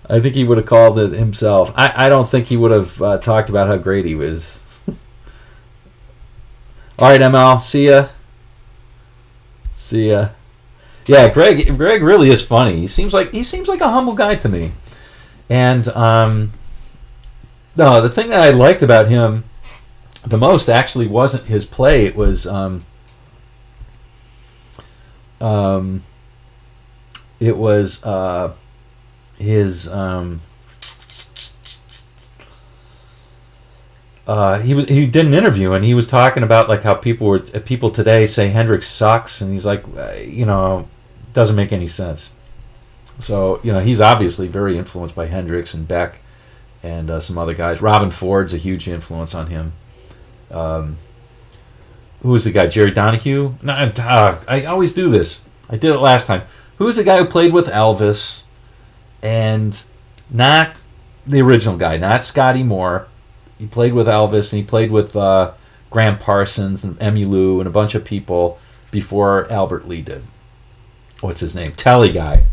I think he would have called it himself. I don't think he would have talked about how great he was. All right, ML. See ya. See ya. Yeah, Greg really is funny. He seems like a humble guy to me. And no, the thing that I liked about him the most actually wasn't his play. It was his he did an interview and he was talking about like how people today say Hendrix sucks, and he's like, it doesn't make any sense. So he's obviously very influenced by Hendrix and Beck and some other guys. Robin Ford's a huge influence on him. Who was the guy? Jerry Donahue? No, I always do this. I did it last time. Who was the guy who played with Elvis, and not the original guy, not Scotty Moore. He played with Elvis, and he played with Graham Parsons and Emmylou and a bunch of people before Albert Lee did. What's his name? Telly guy.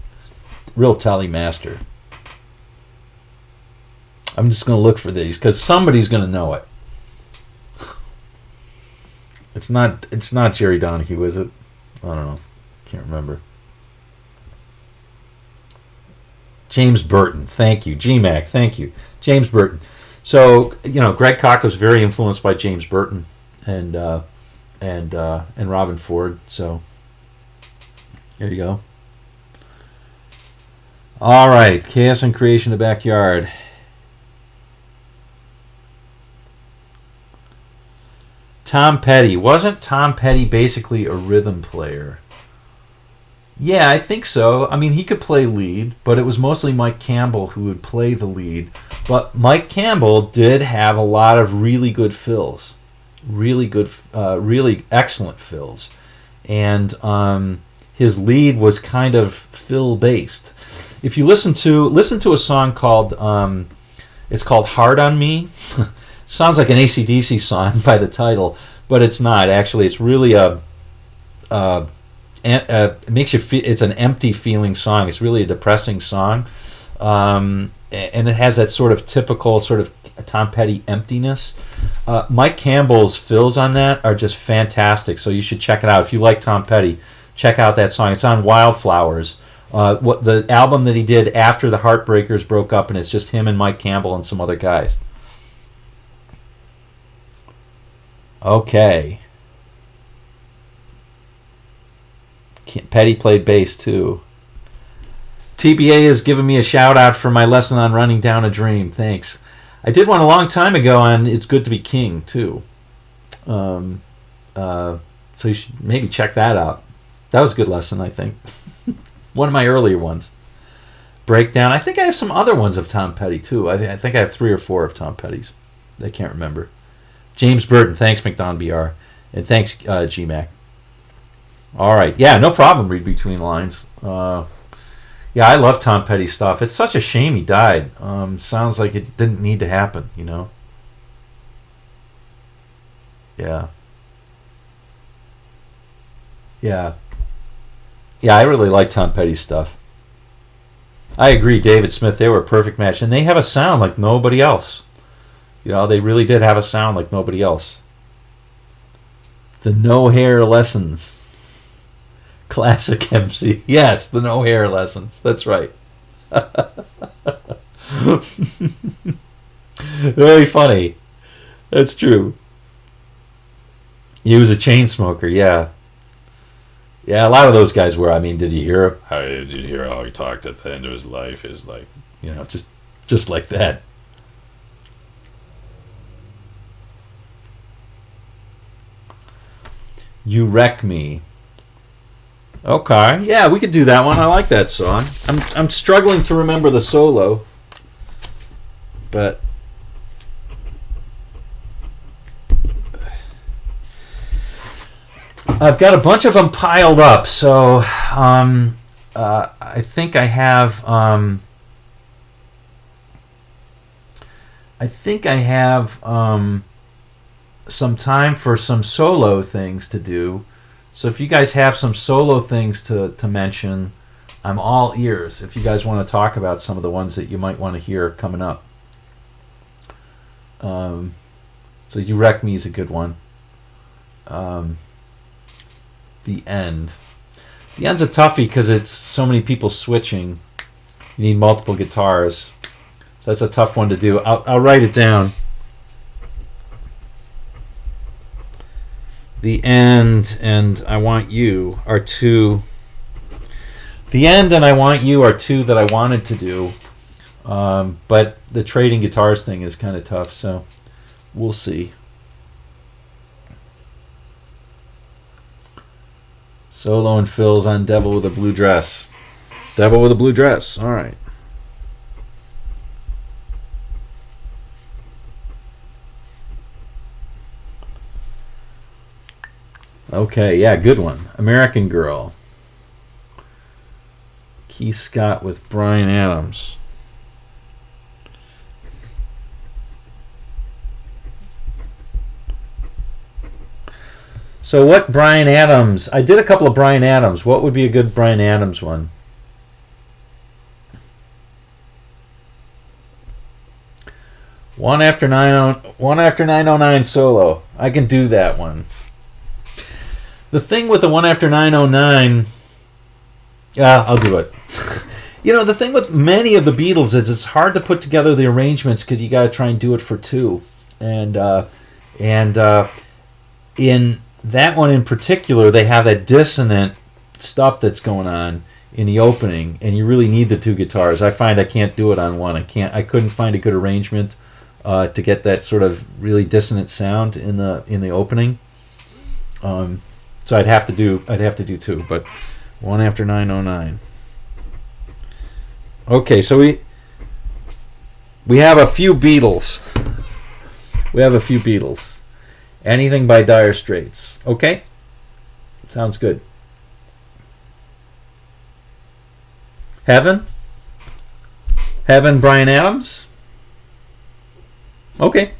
Real Telly master. I'm just going to look for these because somebody's going to know it. It's not Jerry Donahue, is it? I don't know. Can't remember. James Burton. Thank you. GMAC. Thank you. James Burton. So, Greg Koch was very influenced by James Burton and Robin Ford. So, there you go. All right. Chaos and Creation in the Backyard. Tom Petty. Wasn't Tom Petty basically a rhythm player? Yeah, I think so. I mean, he could play lead, but it was mostly Mike Campbell who would play the lead. But Mike Campbell did have a lot of really good fills. Really good, really excellent fills. And his lead was kind of fill-based. If you listen to a song called, it's called Hard on Me. Sounds like an AC/DC song by the title, but it's not. Actually, it's really it makes you feel, it's an empty feeling song. It's really a depressing song, and it has that sort of typical sort of Tom Petty emptiness. Mike Campbell's fills on that are just fantastic, so you should check it out. If you like Tom Petty, check out that song. It's on Wildflowers, what the album that he did after the Heartbreakers broke up, and it's just him and Mike Campbell and some other guys. Okay. Petty played bass too. TBA has given me a shout out for my lesson on Running Down a Dream. Thanks. I did one a long time ago on It's Good to Be King too. So you should maybe check that out. That was a good lesson, I think. One of my earlier ones. Breakdown. I think I have some other ones of Tom Petty too. I think I have 3 or 4 of Tom Petty's. I can't remember. James Burton, thanks McDon BR, and thanks GMAC. All right, yeah, no problem. Read between lines. Yeah, I love Tom Petty stuff. It's such a shame he died. Sounds like it didn't need to happen, Yeah. Yeah, I really like Tom Petty's stuff. I agree, David Smith. They were a perfect match, and they have a sound like nobody else. They really did have a sound like nobody else. The No Hair Lessons. Classic MC. Yes, the No Hair Lessons. That's right. Very funny. That's true. He was a chain smoker, yeah. Yeah, a lot of those guys were. I mean, did you hear? Did you hear how he talked at the end of his life? Is like, just like that. You Wreck Me. Okay, yeah, we could do that one. I like that song. I'm struggling to remember the solo, but I've got a bunch of them piled up. So I think I have. Some time for some solo things to do. So if you guys have some solo things to mention, I'm all ears. If you guys want to talk about some of the ones that you might want to hear coming up. So You Wreck Me is a good one. The End. The End's a toughie because it's so many people switching. You need multiple guitars. So that's a tough one to do. I'll write it down. The End and I Want You are two. The End and I Want You are two that I wanted to do. But the trading guitars thing is kind of tough, so we'll see. Solo and fills on Devil with a Blue Dress. Devil with a Blue Dress. All right. Okay, yeah, good one. American Girl. Keith Scott with Bryan Adams. So what Bryan Adams... I did a couple of Bryan Adams. What would be a good Bryan Adams one? One after 909 solo. I can do that one. The thing with the One After 909... Yeah, I'll do it. The thing with many of the Beatles is it's hard to put together the arrangements because you got to try and do it for two. And in that one in particular, they have that dissonant stuff that's going on in the opening, and you really need the two guitars. I find I can't do it on one. I couldn't find a good arrangement to get that sort of really dissonant sound in the opening. So I'd have to do two, but One After 909. Okay, so we have a few Beatles. Anything by Dire Straits. Okay? Sounds good. Heaven, Bryan Adams. Okay.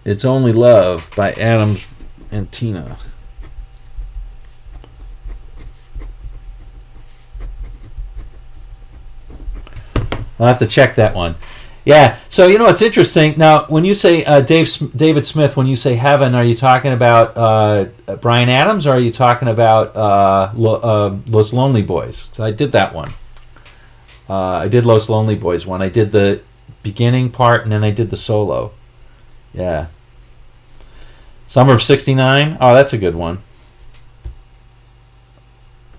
It's Only Love by Adams and Tina. I'll have to check that one. Yeah, so it's interesting. Now, when you say David Smith, when you say Heaven, are you talking about Bryan Adams, or are you talking about Los Lonely Boys? So I did that one. I did Los Lonely Boys one. I did the beginning part, and then I did the solo. Yeah. Summer of '69. Oh, that's a good one.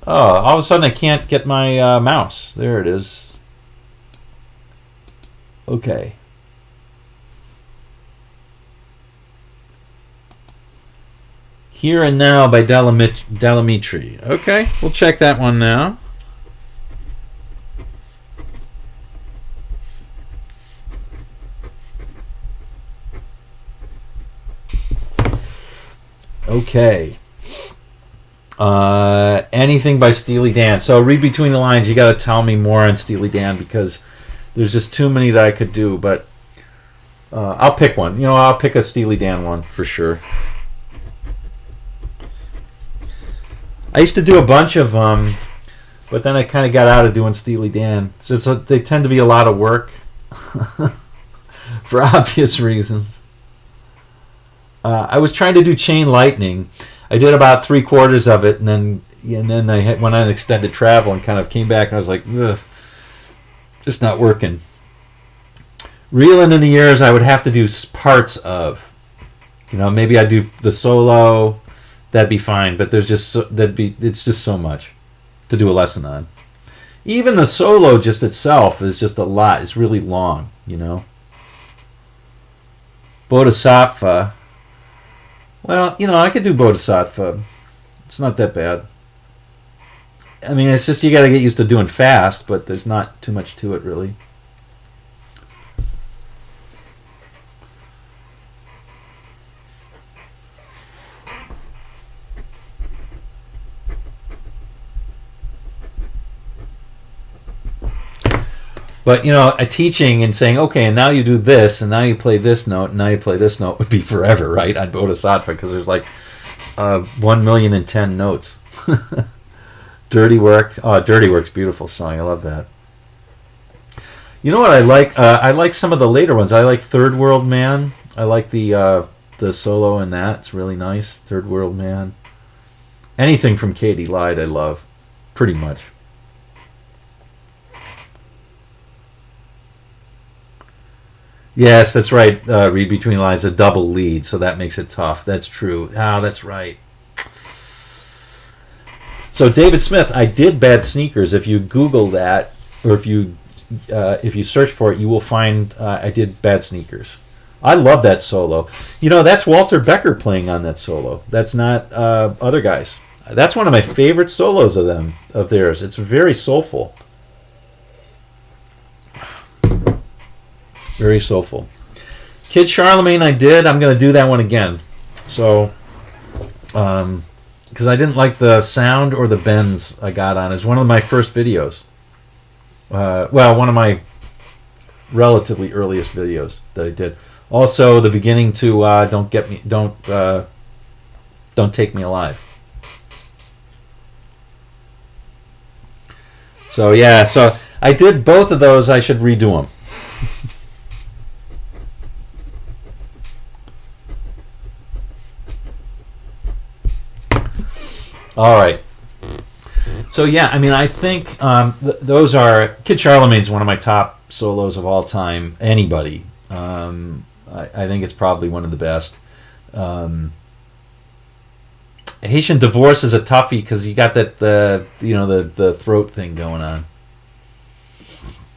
Oh, all of a sudden I can't get my mouse. There it is. Okay. Here and Now by Delamitri. Okay, we'll check that one now. Okay. Anything by Steely Dan. So read between the lines. You got to tell me more on Steely Dan because there's just too many that I could do. But I'll pick one. I'll pick a Steely Dan one for sure. I used to do a bunch of But then I kind of got out of doing Steely Dan. So they tend to be a lot of work for obvious reasons. I was trying to do Chain Lightning. I did about 3/4 of it, and then I went on extended travel and kind of came back, and I was like, ugh, just not working. Reeling in the Years, I would have to do parts of. Maybe I do the solo, that'd be fine. But it's just so much to do a lesson on. Even the solo just itself is just a lot. It's really long, Bodhisattva. Well, I could do Bodhisattva. It's not that bad. I mean, it's just you got to get used to doing fast, but there's not too much to it, really. But, teaching and saying, okay, and now you do this, and now you play this note, and now you play this note would be forever, right, on Bodhisattva, because there's like 1,000,010 notes. Dirty Work. Oh, Dirty Work's a beautiful song. I love that. You know what I like? I like some of the later ones. I like Third World Man. I like the solo in that. It's really nice. Third World Man. Anything from Katie Lyde I love, pretty much. Yes, that's right. Read between lines, a double lead, so that makes it tough. That's true. That's right. So David Smith, I did Bad Sneakers. If you Google that, or if you search for it, you will find I did Bad Sneakers. I love that solo. That's Walter Becker playing on that solo. That's not other guys. That's one of my favorite solos of theirs. It's very soulful. Very soulful. Kid Charlemagne I did. I'm going to do that one again. So, because I didn't like the sound or the bends I got on. It's one of my first videos. One of my relatively earliest videos that I did. Also, the beginning to Don't Take Me Alive. So, yeah. So, I did both of those. I should redo them. All right. So yeah, I mean, I think those are Kid Charlemagne's one of my top solos of all time. Anybody, I think it's probably one of the best. Haitian Divorce is a toughie because you got that the throat thing going on.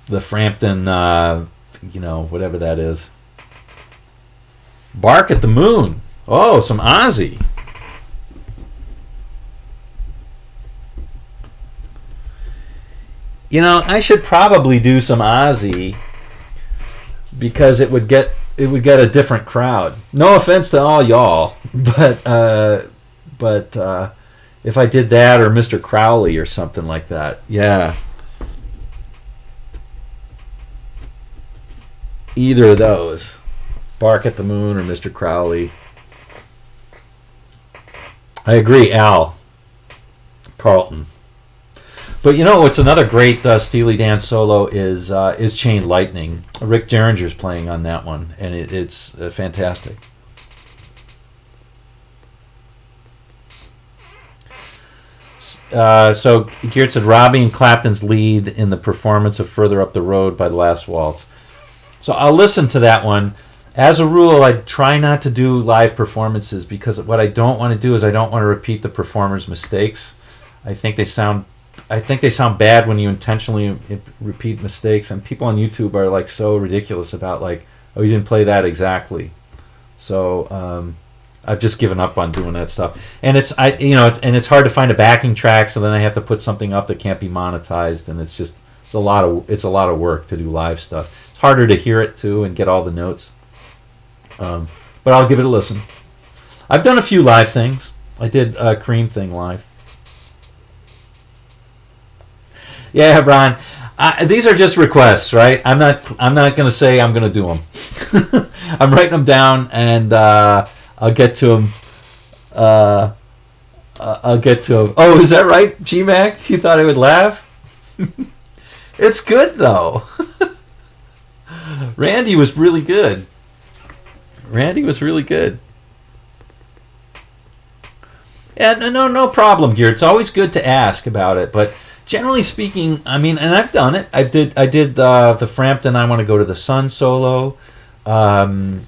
The Frampton, whatever that is. Bark at the Moon. Oh, some Ozzy. I should probably do some Ozzy because it would get a different crowd. No offense to all y'all, but if I did that or Mr. Crowley or something like that, yeah. Either of those, Bark at the Moon or Mr. Crowley. I agree, Al Carlton. But what's another great Steely Dan solo is Chain Lightning. Rick Derringer's playing on that one, and it's fantastic. So Geert said Robbie and Clapton's lead in the performance of Further Up the Road by The Last Waltz. So I'll listen to that one. As a rule, I try not to do live performances because what I don't want to do is I don't want to repeat the performer's mistakes. I think they sound bad when you intentionally repeat mistakes, and people on YouTube are like so ridiculous about like, oh, you didn't play that exactly. So I've just given up on doing that stuff, and it's hard to find a backing track, so then I have to put something up that can't be monetized, and it's a lot of work to do live stuff. It's harder to hear it too and get all the notes. But I'll give it a listen. I've done a few live things. I did a Cream thing live. Yeah, Brian. These are just requests, right? I'm not going to say I'm going to do them. I'm writing them down, and I'll get to them. I'll get to him. Oh, is that right, G-Mac? You thought I would laugh? It's good, though. Randy was really good. Randy was really good. And no problem, Gear. It's always good to ask about it, but generally speaking, I mean, and I've done it. I did the Frampton I Want to Go to the Sun solo, and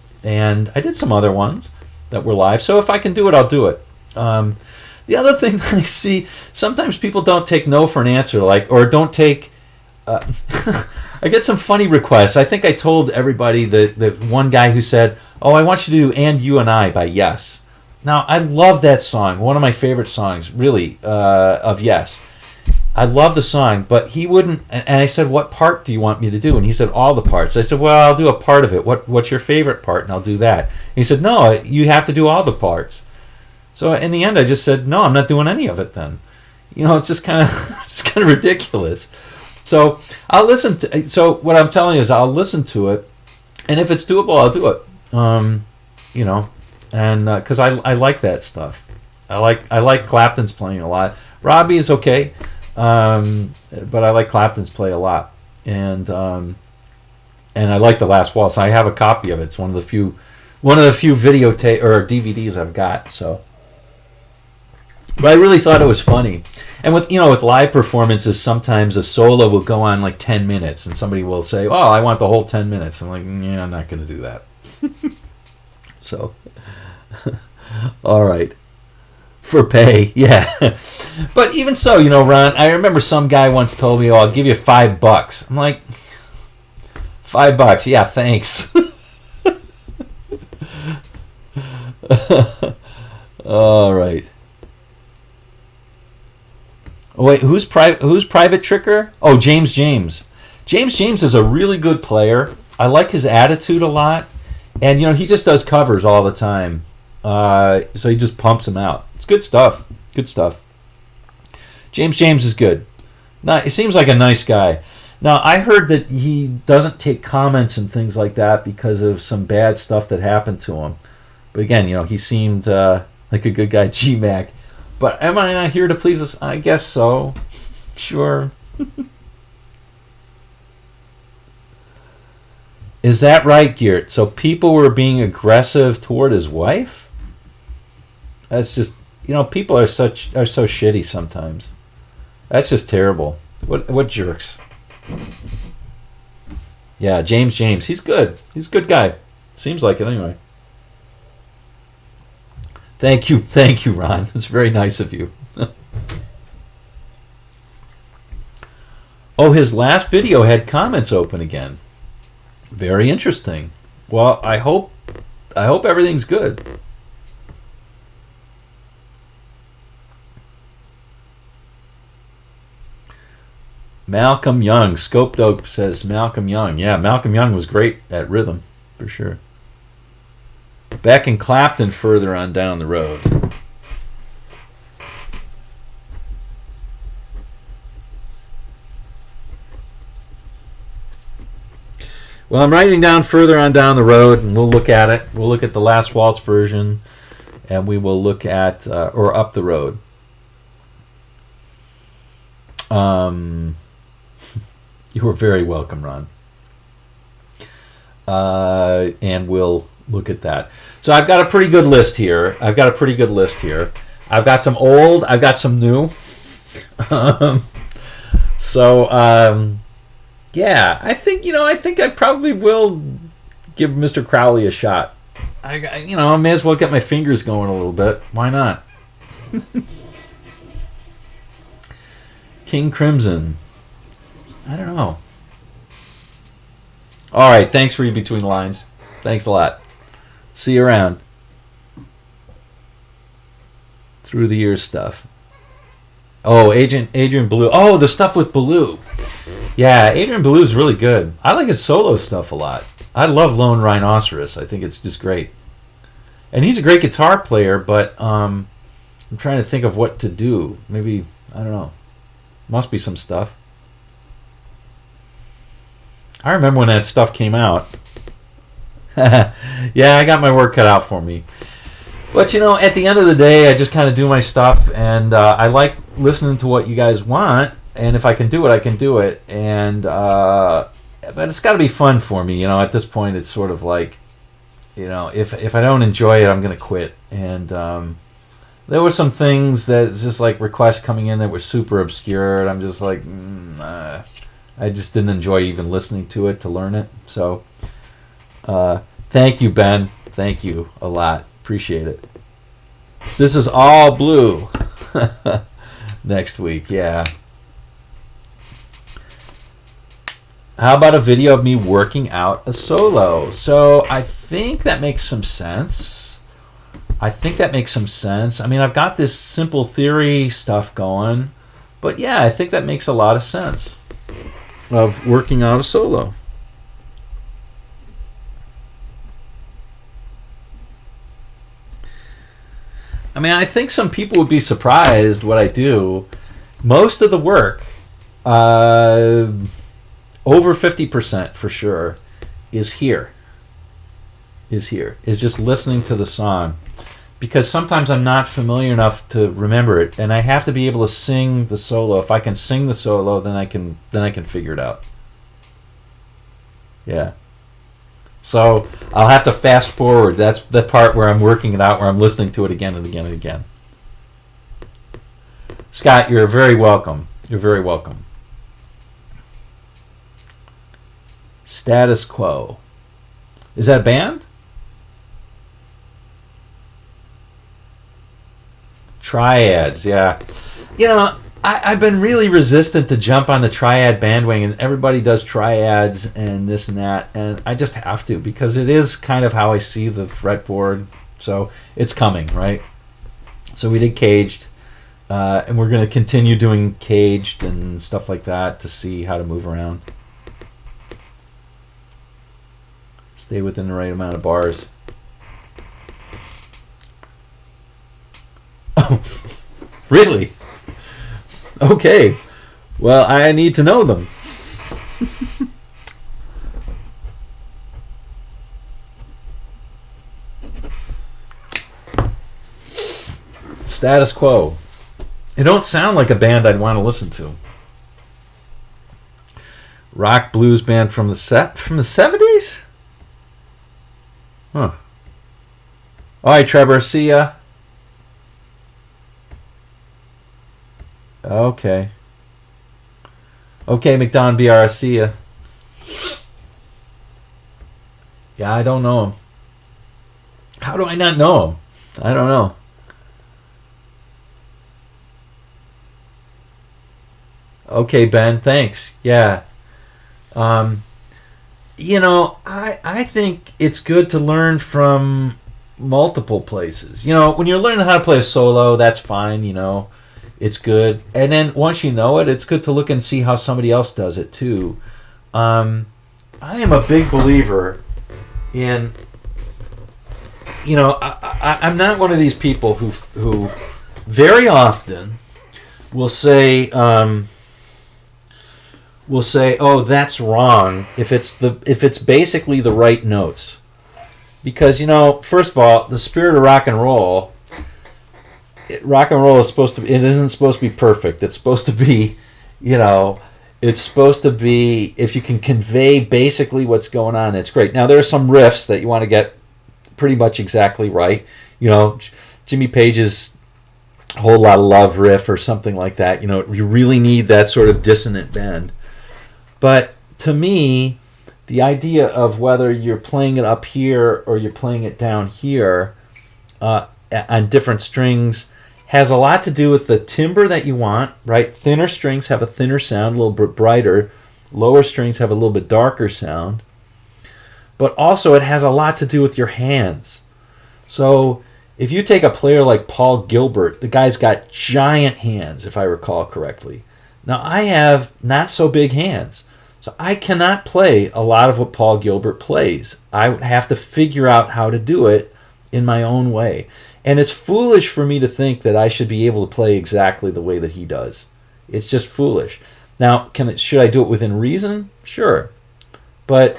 I did some other ones that were live. So if I can do it, I'll do it. The other thing that I see, sometimes people don't take no for an answer, or don't take. I get some funny requests. I think I told everybody that one guy who said, "Oh, I want you to do And You and I by Yes." Now, I love that song. One of my favorite songs, really, of Yes. I love the song, but he wouldn't. And I said, "What part do you want me to do?" And he said, "All the parts." I said, "Well, I'll do a part of it. What's your favorite part?" And I'll do that. And he said, "No, you have to do all the parts." So in the end, I just said, "No, I'm not doing any of it then." It's just kind of ridiculous. So I'll listen to. So what I'm telling you is, I'll listen to it, and if it's doable, I'll do it. And because I like that stuff. I like Clapton's playing a lot. Robbie is okay, but I like Clapton's play a lot, and I like The Last Waltz. I have a copy of it. It's one of the few videotape or DVDs I've got. So, but I really thought it was funny. And with live performances, sometimes a solo will go on like 10 minutes, and somebody will say, "Oh, I want the whole 10 minutes." I'm like, "Yeah, I'm not going to do that." So, all right. For pay, yeah. But even so, Ron, I remember some guy once told me, "Oh, I'll give you $5." I'm like, $5? Yeah, thanks. All right. Oh, wait, who's Private Tricker? Oh, James. James is a really good player. I like his attitude a lot. And, he just does covers all the time. So he just pumps them out. It's good stuff. Good stuff. James is good. Now, he seems like a nice guy. Now, I heard that he doesn't take comments and things like that because of some bad stuff that happened to him. But again, he seemed like a good guy, G-Mac. But am I not here to please us? I guess so. Sure. Is that right, Geert? So people were being aggressive toward his wife? That's just, people are so shitty sometimes. That's just terrible. What jerks? Yeah, James. He's good. He's a good guy. Seems like it anyway. Thank you, Ron. That's very nice of you. Oh, his last video had comments open again. Very interesting. Well, I hope everything's good. Malcolm Young. Scope Dope says Malcolm Young. Yeah, Malcolm Young was great at rhythm, for sure. Back in Clapton further on down the road. Well, I'm writing down further on down the road, and we'll look at it. We'll look at the Last Waltz version, and we will look at, or Up the Road. You were very welcome, Ron. And we'll look at that. So I've got a pretty good list here. I've got some old. I've got some new. Yeah, I think I probably will give Mr. Crowley a shot. I may as well get my fingers going a little bit. Why not? King Crimson. I don't know. All right, thanks, Read Between the Lines. Thanks a lot. See you around. Through the Years stuff. Oh, Adrian Belew. Oh, the stuff with Belew. Yeah, Adrian Belew is really good. I like his solo stuff a lot. I love Lone Rhinoceros. I think it's just great. And he's a great guitar player, but I'm trying to think of what to do. Maybe, I don't know. Must be some stuff. I remember when that stuff came out. Yeah, I got my work cut out for me. But at the end of the day, I just kind of do my stuff, and I like listening to what you guys want. And if I can do it, I can do it. And but it's got to be fun for me. At this point, it's sort of like, if I don't enjoy it, I'm gonna quit. And there were some things that it's just like requests coming in that were super obscure, and I'm just like, I just didn't enjoy even listening to it to learn it. So, thank you, Ben. Thank you a lot. Appreciate it. This is all blue. Next week, yeah. How about a video of me working out a solo? So I think that makes some sense. I mean, I've got this simple theory stuff going, but yeah, I think that makes a lot of sense of working out a solo. I mean, I think some people would be surprised what I do. Most of the work, over 50% for sure, is just listening to the song. Because sometimes I'm not familiar enough to remember it, and I have to be able to sing the solo. If I can sing the solo, then I can figure it out. Yeah. So I'll have to fast forward. That's the part where I'm working it out, where I'm listening to it again and again and again. Scott, you're very welcome. You're very welcome. Status Quo. Is that a band? Triads, yeah. I've been really resistant to jump on the triad bandwagon. Everybody does triads and this and that, and I just have to, because it is kind of how I see the fretboard. So it's coming, right? So we did Caged, and we're going to continue doing Caged and stuff like that to see how to move around. Stay within the right amount of bars. Oh, really? Okay. Well, I need to know them. Status Quo. It don't sound like a band I'd want to listen to. Rock blues band from the 70s? Huh. All right, Trevor. See ya. Okay. Okay, McDonald BR. See ya. Yeah, I don't know him. How do I not know him? I don't know. Okay, Ben. Thanks. Yeah. I think it's good to learn from multiple places. When you're learning how to play a solo, that's fine, it's good. And then once you know it, it's good to look and see how somebody else does it too. I am a big believer in, I'm not one of these people who very often will say, oh, that's wrong if it's basically the right notes. Because, first of all, the spirit of rock and roll is supposed to, it isn't supposed to be perfect. It's supposed to be, it's supposed to be, if you can convey basically what's going on, it's great. Now, there are some riffs that you want to get pretty much exactly right. Jimmy Page's Whole Lot of Love riff or something like that. You really need that sort of dissonant bend. But to me, the idea of whether you're playing it up here or you're playing it down here on different strings has a lot to do with the timbre that you want, right? Thinner strings have a thinner sound, a little bit brighter. Lower strings have a little bit darker sound. But also it has a lot to do with your hands. So if you take a player like Paul Gilbert, the guy's got giant hands, if I recall correctly. Now, I have not so big hands. So I cannot play a lot of what Paul Gilbert plays. I would have to figure out how to do it in my own way. And it's foolish for me to think that I should be able to play exactly the way that he does. It's just foolish. Now, should I do it within reason? Sure. But,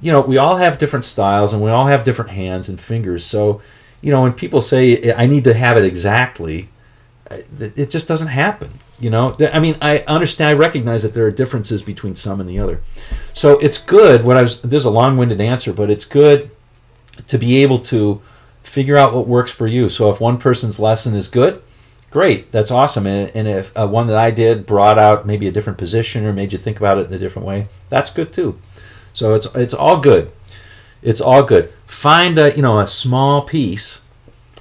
we all have different styles and we all have different hands and fingers. So, when people say I need to have it exactly, it just doesn't happen. I mean, I understand, I recognize that there are differences between some and the other. So it's good. There's a long-winded answer, but it's good to be able to figure out what works for you. So if one person's lesson is good, great, that's awesome. And if one that I did brought out maybe a different position or made you think about it in a different way, that's good too. So it's all good. It's all good. Find a small piece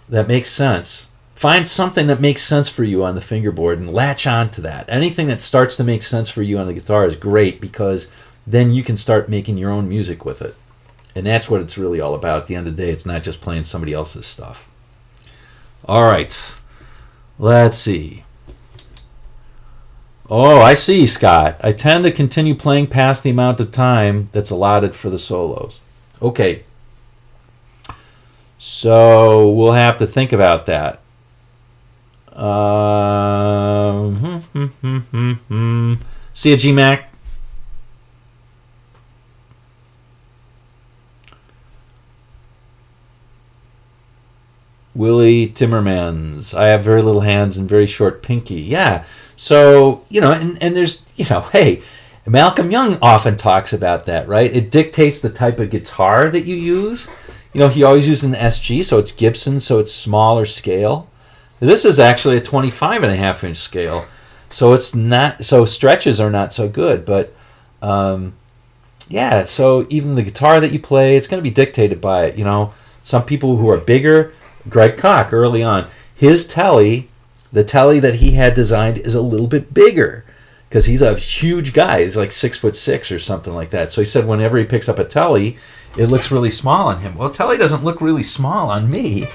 that makes sense. Find something that makes sense for you on the fingerboard and latch on to that. Anything that starts to make sense for you on the guitar is great, because then you can start making your own music with it. And that's what it's really all about. At the end of the day, it's not just playing somebody else's stuff. All right. Let's see. Oh, I see, Scott. I tend to continue playing past the amount of time that's allotted for the solos. Okay. So we'll have to think about that. See you, G-Mac. Willie Timmermans. I have very little hands and very short pinky. Yeah. So, and there's, hey, Malcolm Young often talks about that, right? It dictates the type of guitar that you use. He always used an SG, so it's Gibson, so it's smaller scale. This is actually a 25.5-inch scale, so it's not, so stretches are not so good. But yeah, so even the guitar that you play, it's going to be dictated by it. Some people who are bigger, Greg Koch early on, his telly, the telly that he had designed is a little bit bigger because he's a huge guy. He's like 6'6" or something like that. So he said whenever he picks up a telly, it looks really small on him. Well, telly doesn't look really small on me,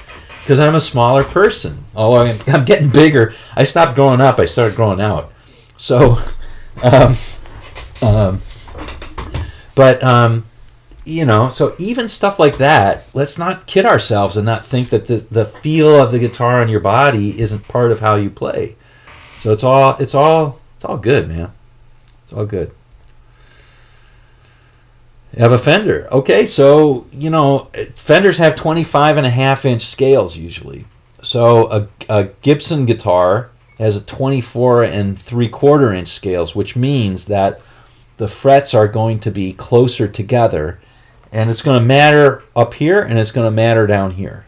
because I'm a smaller person. Although I'm getting bigger. I stopped growing up. I started growing out. So, so even stuff like that, let's not kid ourselves and not think that the feel of the guitar on your body isn't part of how you play. So it's all good, man. It's all good. You have a Fender. Okay, so, Fenders have 25.5-inch scales usually. So a Gibson guitar has a 24 3/4-inch scales, which means that the frets are going to be closer together, and it's going to matter up here and it's going to matter down here.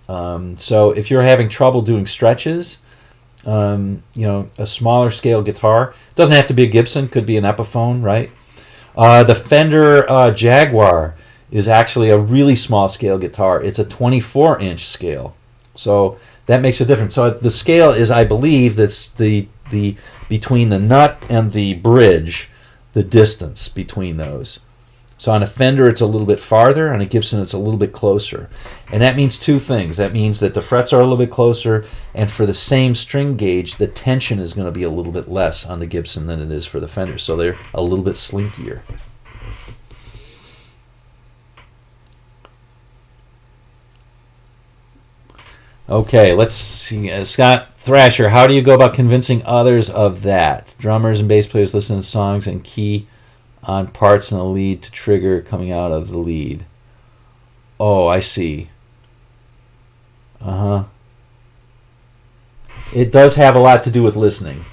So if you're having trouble doing stretches, a smaller scale guitar, doesn't have to be a Gibson, could be an Epiphone, right? The Fender Jaguar is actually a really small scale guitar. It's a 24-inch scale, so that makes a difference. So the scale is, I believe, that's the between the nut and the bridge, the distance between those. So on a Fender, it's a little bit farther. On a Gibson, it's a little bit closer. And that means two things. That means that the frets are a little bit closer, and for the same string gauge, the tension is going to be a little bit less on the Gibson than it is for the Fender. So they're a little bit slinkier. Okay, let's see. Scott Thrasher, how do you go about convincing others of that? Drummers and bass players listen to songs and key on parts in the lead to trigger coming out of the lead. Oh, I see. It does have a lot to do with listening.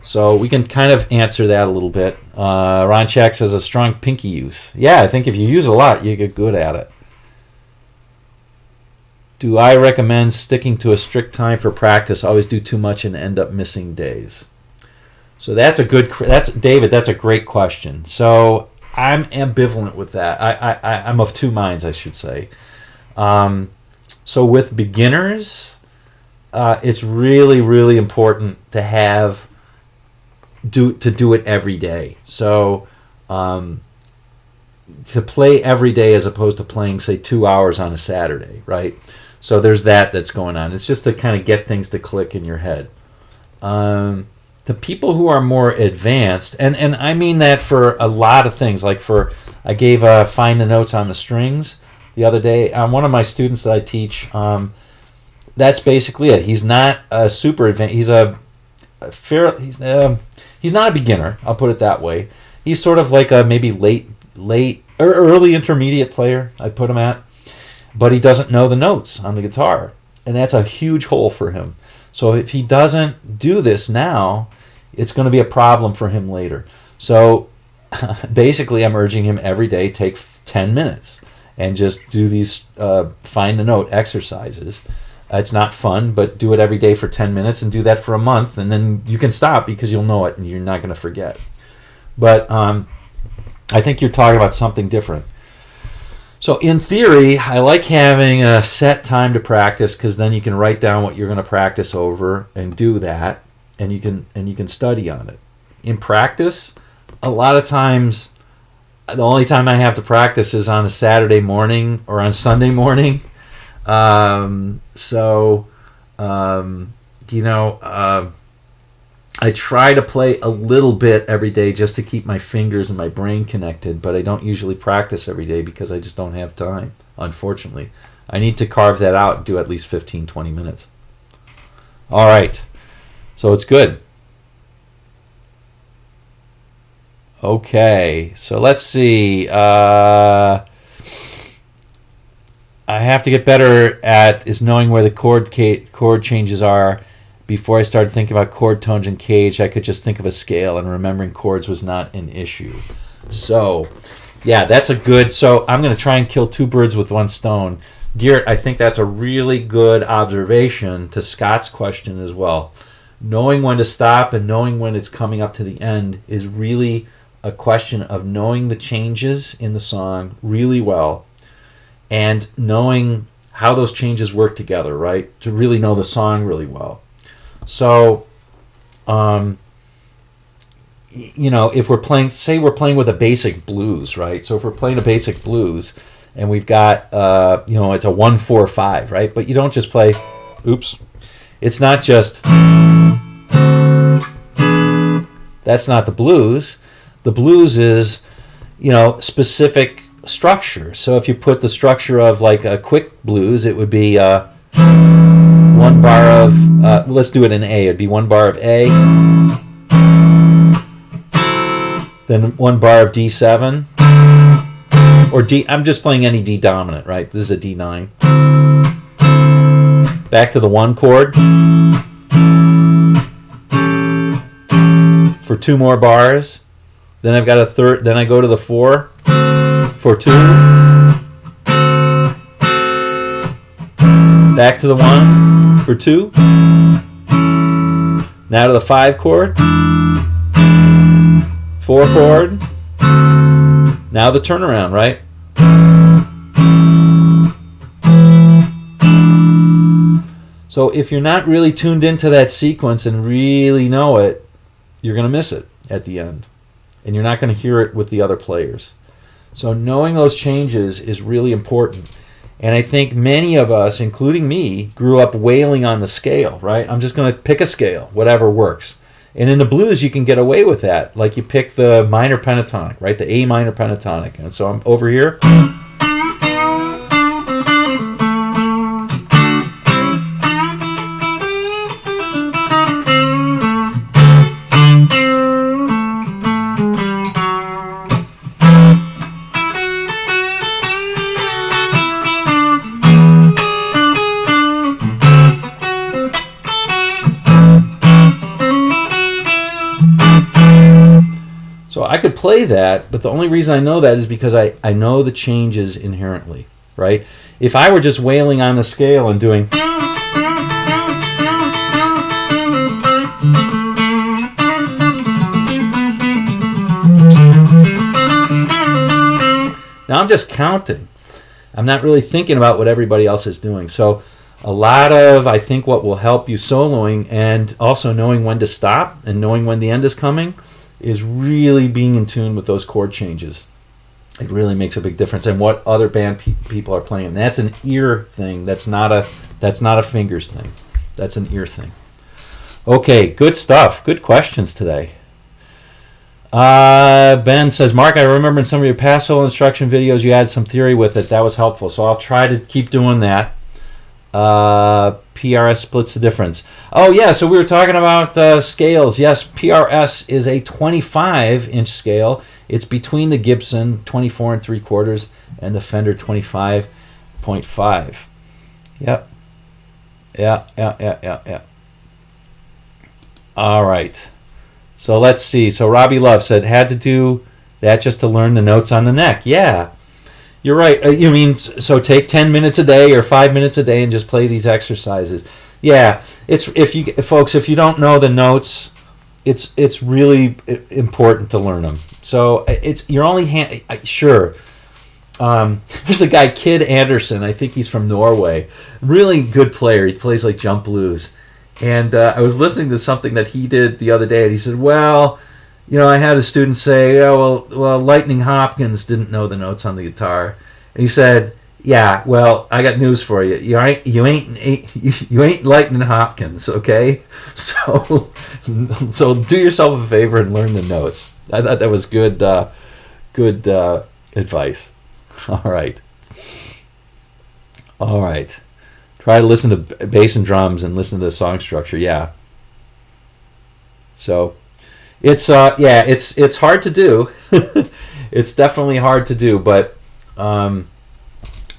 So we can kind of answer that a little bit. Ron Shack says a strong pinky use. Yeah, I think if you use a lot, you get good at it. Do I recommend sticking to a strict time for practice? Always do too much and end up missing days. So that's David. That's a great question. So I'm ambivalent with that. I'm of two minds, I should say. So with beginners, it's really, really important to do it every day. So to play every day as opposed to playing, say, 2 hours on a Saturday, right? So there's that's going on. It's just to kind of get things to click in your head. The people who are more advanced, and I mean that for a lot of things, like I gave Find the Notes on the Strings the other day. One of my students that I teach, that's basically it. He's not a super advanced, he's not a beginner, I'll put it that way. He's sort of like a maybe late or early intermediate player, I put him at. but he doesn't know the notes on the guitar, and that's a huge hole for him. So if he doesn't do this now, it's going to be a problem for him later. So basically, I'm urging him every day, take 10 minutes and just do these find the note exercises. It's not fun, but do it every day for 10 minutes and do that for a month, and then you can stop because you'll know it and you're not going to forget. But I think you're talking about something different. So in theory, I like having a set time to practice, because then you can write down what you're going to practice over and do that, and you can study on it. In practice, a lot of times, the only time I have to practice is on a Saturday morning or on Sunday morning. I try to play a little bit every day just to keep my fingers and my brain connected, but I don't usually practice every day because I just don't have time, unfortunately. I need to carve that out and do at least 15, 20 minutes. All right. So it's good. Okay. So let's see. I have to get better at is knowing where the chord changes are. Before I started thinking about chord tones and cage, I could just think of a scale, and remembering chords was not an issue. So, yeah, that's a good... So I'm going to try and kill two birds with one stone. Garrett, I think that's a really good observation to Scott's question as well. Knowing when to stop and knowing when it's coming up to the end is really a question of knowing the changes in the song really well and knowing how those changes work together, right? To really know the song really well. So, if we're playing, say we're playing with a basic blues, right? So if we're playing a basic blues and we've got, it's a 1-4-5, right? But you don't just play, it's not just, that's not the blues. The blues is, specific structure. So if you put the structure of like a quick blues, it would be, one bar of, let's do it in A. It'd be one bar of A, then one bar of D7, or D. I'm just playing any D dominant, right? This is a D9. Back to the 1 chord for 2 more bars. Then I've got a third. Then I go to the 4 for 2. Back to the 1 for 2. Now to the 5 chord. 4 chord. Now the turnaround, right? So if you're not really tuned into that sequence and really know it, you're going to miss it at the end. And you're not going to hear it with the other players. So knowing those changes is really important. And I think many of us, including me, grew up wailing on the scale, right? I'm just going to pick a scale, whatever works. And in the blues, you can get away with that. Like you pick the minor pentatonic, right? The A minor pentatonic. And so I'm over here. I could play that, but the only reason I know that is because I know the changes inherently, right? If I were just wailing on the scale and doing... Now I'm just counting. I'm not really thinking about what everybody else is doing. So a lot of, I think, what will help you soloing and also knowing when to stop and knowing when the end is coming is really being in tune with those chord changes. It really makes a big difference. And what other band people are playing. And that's an ear thing. That's not a fingers thing. That's an ear thing. Okay, good stuff. Good questions today. Ben says, Mark, I remember in some of your past solo instruction videos you had some theory with it. That was helpful. So I'll try to keep doing that. PRS splits the difference. Oh, yeah, so we were talking about scales. Yes, PRS is a 25-inch scale. It's between the Gibson 24 3/4 and the Fender 25.5. 0.5. Yep. Yeah. All right. So let's see. So Robbie Love said, had to do that just to learn the notes on the neck. Yeah. You're right. You mean, so take 10 minutes a day or 5 minutes a day and just play these exercises. Yeah. If you don't know the notes, it's really important to learn them. So it's your only sure. There's a guy, Kid Anderson. I think he's from Norway. Really good player. He plays like jump blues. And I was listening to something that he did the other day, and he said, well, I had a student say, oh, well, Lightning Hopkins didn't know the notes on the guitar. And he said, yeah, well, I got news for you. You ain't Lightning Hopkins, okay? So do yourself a favor and learn the notes. I thought that was good advice. All right. Try to listen to bass and drums and listen to the song structure. Yeah. So it's hard to do. It's definitely hard to do, but and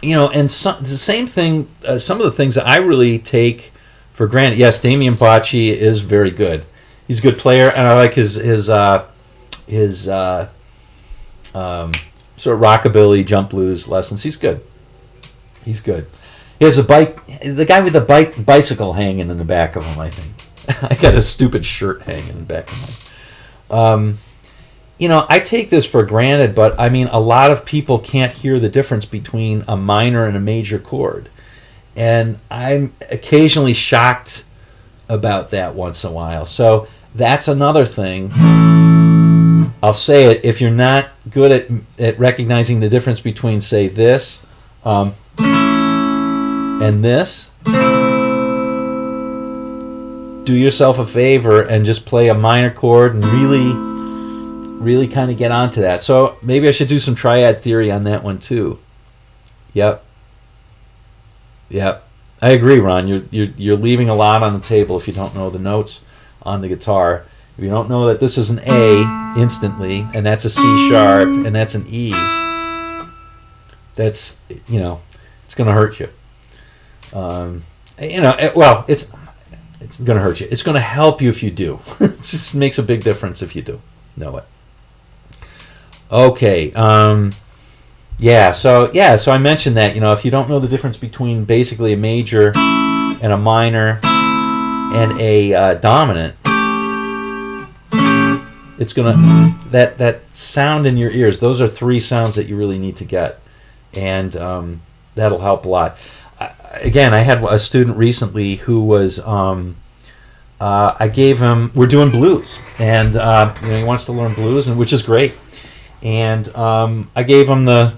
the same thing. Some of the things that I really take for granted. Yes, Damian Bocci is very good. He's a good player, and I like his sort of rockabilly jump blues lessons. He's good. He has a bike. The guy with the bicycle hanging in the back of him, I think. I got a stupid shirt hanging in the back of mine. I take this for granted, but I mean, a lot of people can't hear the difference between a minor and a major chord. And I'm occasionally shocked about that once in a while. So that's another thing. I'll say it, if you're not good at recognizing the difference between, say, this and this, do yourself a favor and just play a minor chord and really kind of get onto that. So maybe I should do some triad theory on that one too. Yep. I agree, Ron. You're leaving a lot on the table if you don't know the notes on the guitar. If you don't know that this is an A instantly, and that's a C sharp, and that's an E, that's, it's going to hurt you. It's going to hurt you. It's going to help you if you do. It just makes a big difference if you do know it. Okay. So I mentioned that, if you don't know the difference between basically a major and a minor and a dominant, it's gonna that sound in your ears. Those are three sounds that you really need to get, and that'll help a lot. Again, I had a student recently who was I gave him. We're doing blues, and he wants to learn blues, and which is great. And I gave him the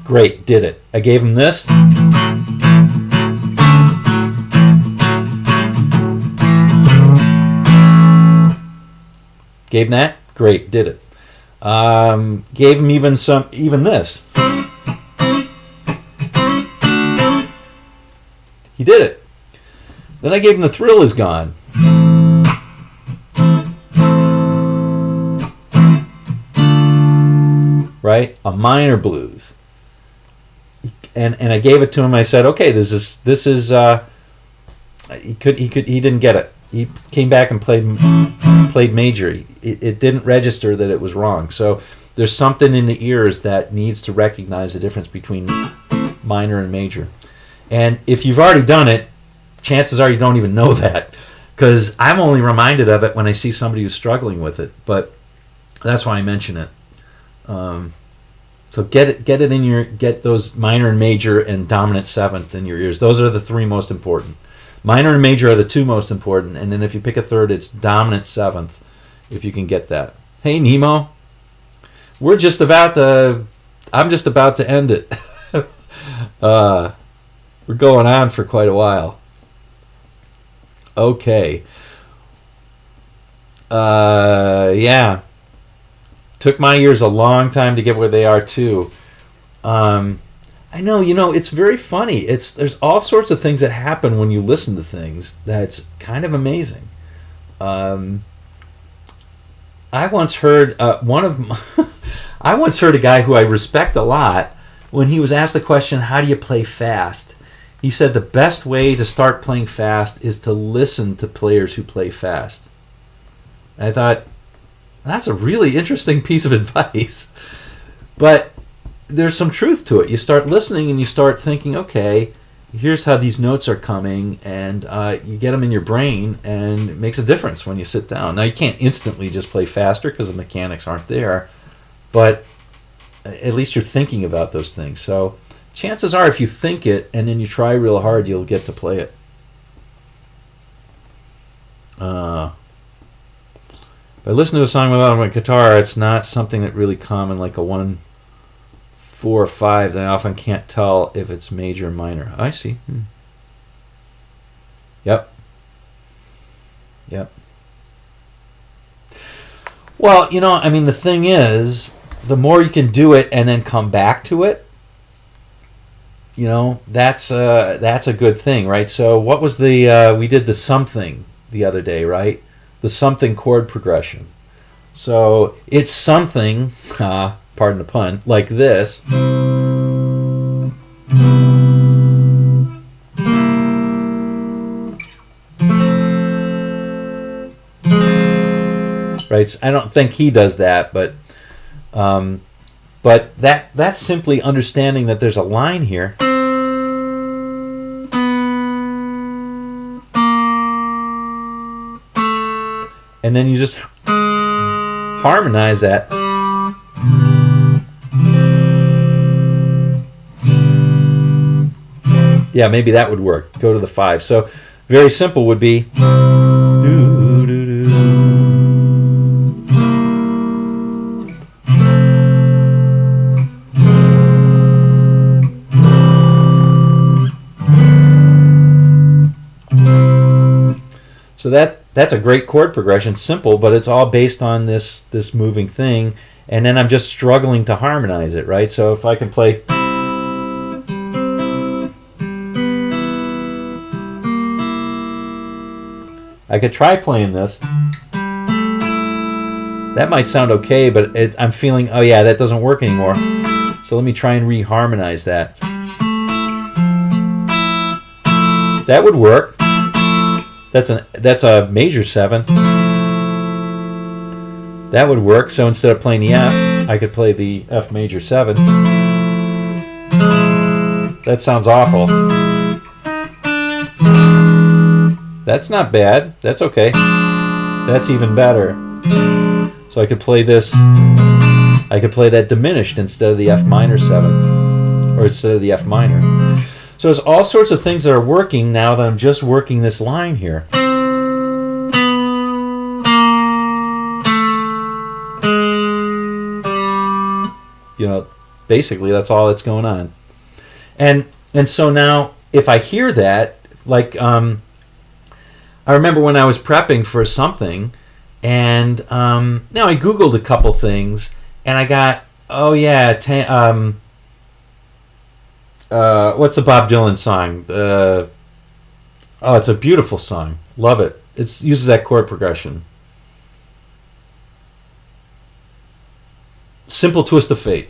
great. Did it? I gave him this. Gave him that? Great, did it. Gave him even this. He did it. Then I gave him the Thrill Is Gone. Right? A minor blues. And I gave it to him. I said, okay, this is he didn't get it. He came back and played major. It didn't register that it was wrong. So there's something in the ears that needs to recognize the difference between minor and major. And if you've already done it, chances are you don't even know that, because I'm only reminded of it when I see somebody who's struggling with it. But that's why I mention it. So get those minor and major and dominant seventh in your ears. Those are the three most important. Minor and major are the two most important, and then if you pick a third, it's dominant seventh, if you can get that. Hey, Nemo. I'm just about to end it. We're going on for quite a while. Okay. Yeah. Took my ears a long time to get where they are, too. I know, it's very funny. There's all sorts of things that happen when you listen to things that's kind of amazing. I once heard I once heard a guy who I respect a lot, when he was asked the question, how do you play fast? He said the best way to start playing fast is to listen to players who play fast. And I thought, that's a really interesting piece of advice. But there's some truth to it. You start listening and you start thinking, okay, here's how these notes are coming, and you get them in your brain, and it makes a difference when you sit down. Now, you can't instantly just play faster because the mechanics aren't there, but at least you're thinking about those things. So chances are, if you think it and then you try real hard, you'll get to play it. If I listen to a song without my guitar, it's not something that really common, like a 1, 4, or 5. Then I often can't tell if it's major or minor. I see. Yep. Well, I mean, the thing is, the more you can do it and then come back to it, that's a good thing, right? So what was we did the something the other day, right? The something chord progression. So it's something, pardon the pun, like this. Right? I don't think he does that, but that's simply understanding that there's a line here. And then you just harmonize that. Yeah, maybe that would work. Go to the 5. So very simple would be so that's a great chord progression, simple, but it's all based on this moving thing, and then I'm just struggling to harmonize it, right? So if I can play, I could try playing this. That might sound okay, but I'm feeling, oh yeah, that doesn't work anymore. So let me try and reharmonize that. That would work. That's a major 7. That would work. So instead of playing the F, I could play the F major 7. That sounds awful. That's not bad. That's okay. That's even better. So I could play this. I could play that diminished instead of the F minor 7, or instead of the F minor. So there's all sorts of things that are working now that I'm just working this line here. Basically that's all that's going on. And so now if I hear that, like I remember when I was prepping for something, and now I Googled a couple things, and I got, what's the Bob Dylan song? It's a beautiful song. Love it. It uses that chord progression. Simple Twist of Fate.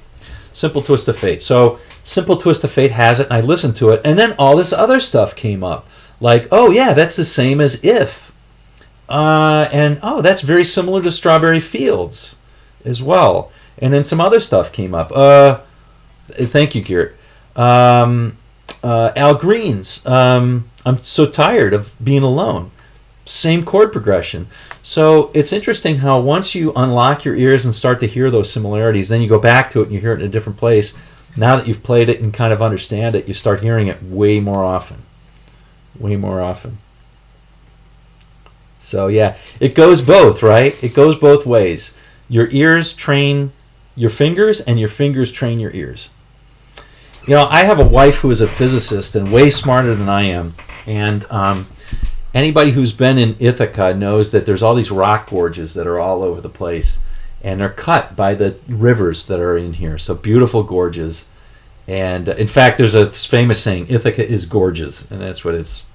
Simple Twist of Fate. So Simple Twist of Fate has it, and I listened to it, and then all this other stuff came up. Like, oh yeah, that's the same as If. And that's very similar to Strawberry Fields as well. And then some other stuff came up. Thank you, Garrett. Al Green's I'm so tired of being alone. Same chord progression. So it's interesting how once you unlock your ears and start to hear those similarities, then you go back to it and you hear it in a different place. Now that you've played it and kind of understand it, you start hearing it way more often. So yeah, it goes both, right? It goes both ways. Your ears train your fingers, and your fingers train your ears. I have a wife who is a physicist and way smarter than I am. And anybody who's been in Ithaca knows that there's all these rock gorges that are all over the place. And they're cut by the rivers that are in here. So beautiful gorges. And in fact, there's a famous saying, Ithaca is gorgeous. And that's what it's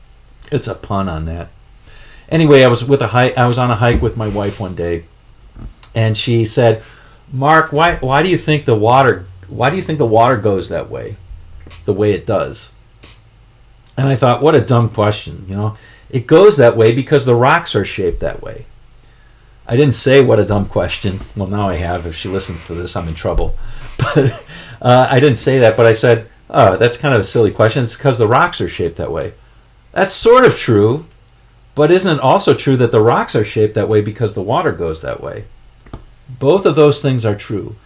a pun on that. Anyway, I was on a hike with my wife one day. And she said, Mark, why do you think the water goes that way, the way it does? And I thought, what a dumb question. It goes that way because the rocks are shaped that way. I didn't say what a dumb question. Well, now I have. If she listens to this, I'm in trouble. But I didn't say that. But I said, oh, that's kind of a silly question. It's because the rocks are shaped that way. That's sort of true. But isn't it also true that the rocks are shaped that way because the water goes that way? Both of those things are true.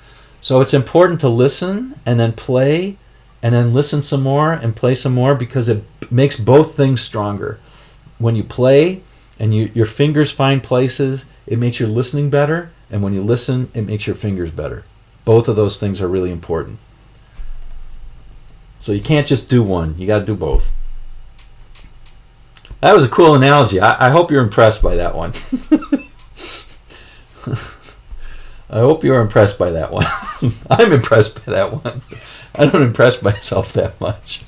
So it's important to listen and then play and then listen some more and play some more because it makes both things stronger. When you play and your fingers find places, it makes your listening better. And when you listen, it makes your fingers better. Both of those things are really important. So you can't just do one. You got to do both. That was a cool analogy. I hope you're impressed by that one. I hope you're impressed by that one. I'm impressed by that one. I don't impress myself that much.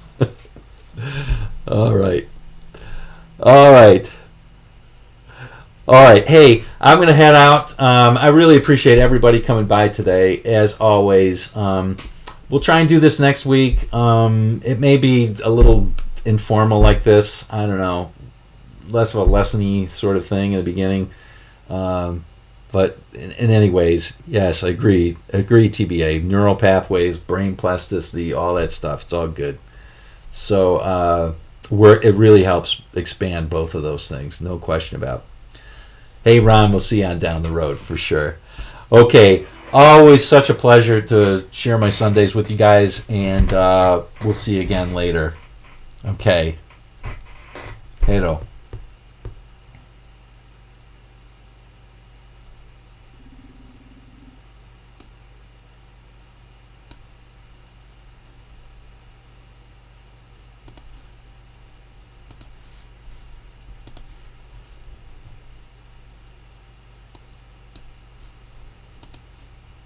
All right. Hey, I'm going to head out. I really appreciate everybody coming by today, as always. We'll try and do this next week. It may be a little informal like this. I don't know. Less of a lesson-y sort of thing in the beginning. But in any ways, yes, I agree. TBA, neural pathways, brain plasticity, all that stuff. It's all good. So it really helps expand both of those things. No question about it. Hey, Ron, we'll see you on down the road for sure. Okay, always such a pleasure to share my Sundays with you guys, and we'll see you again later. Okay. Hello.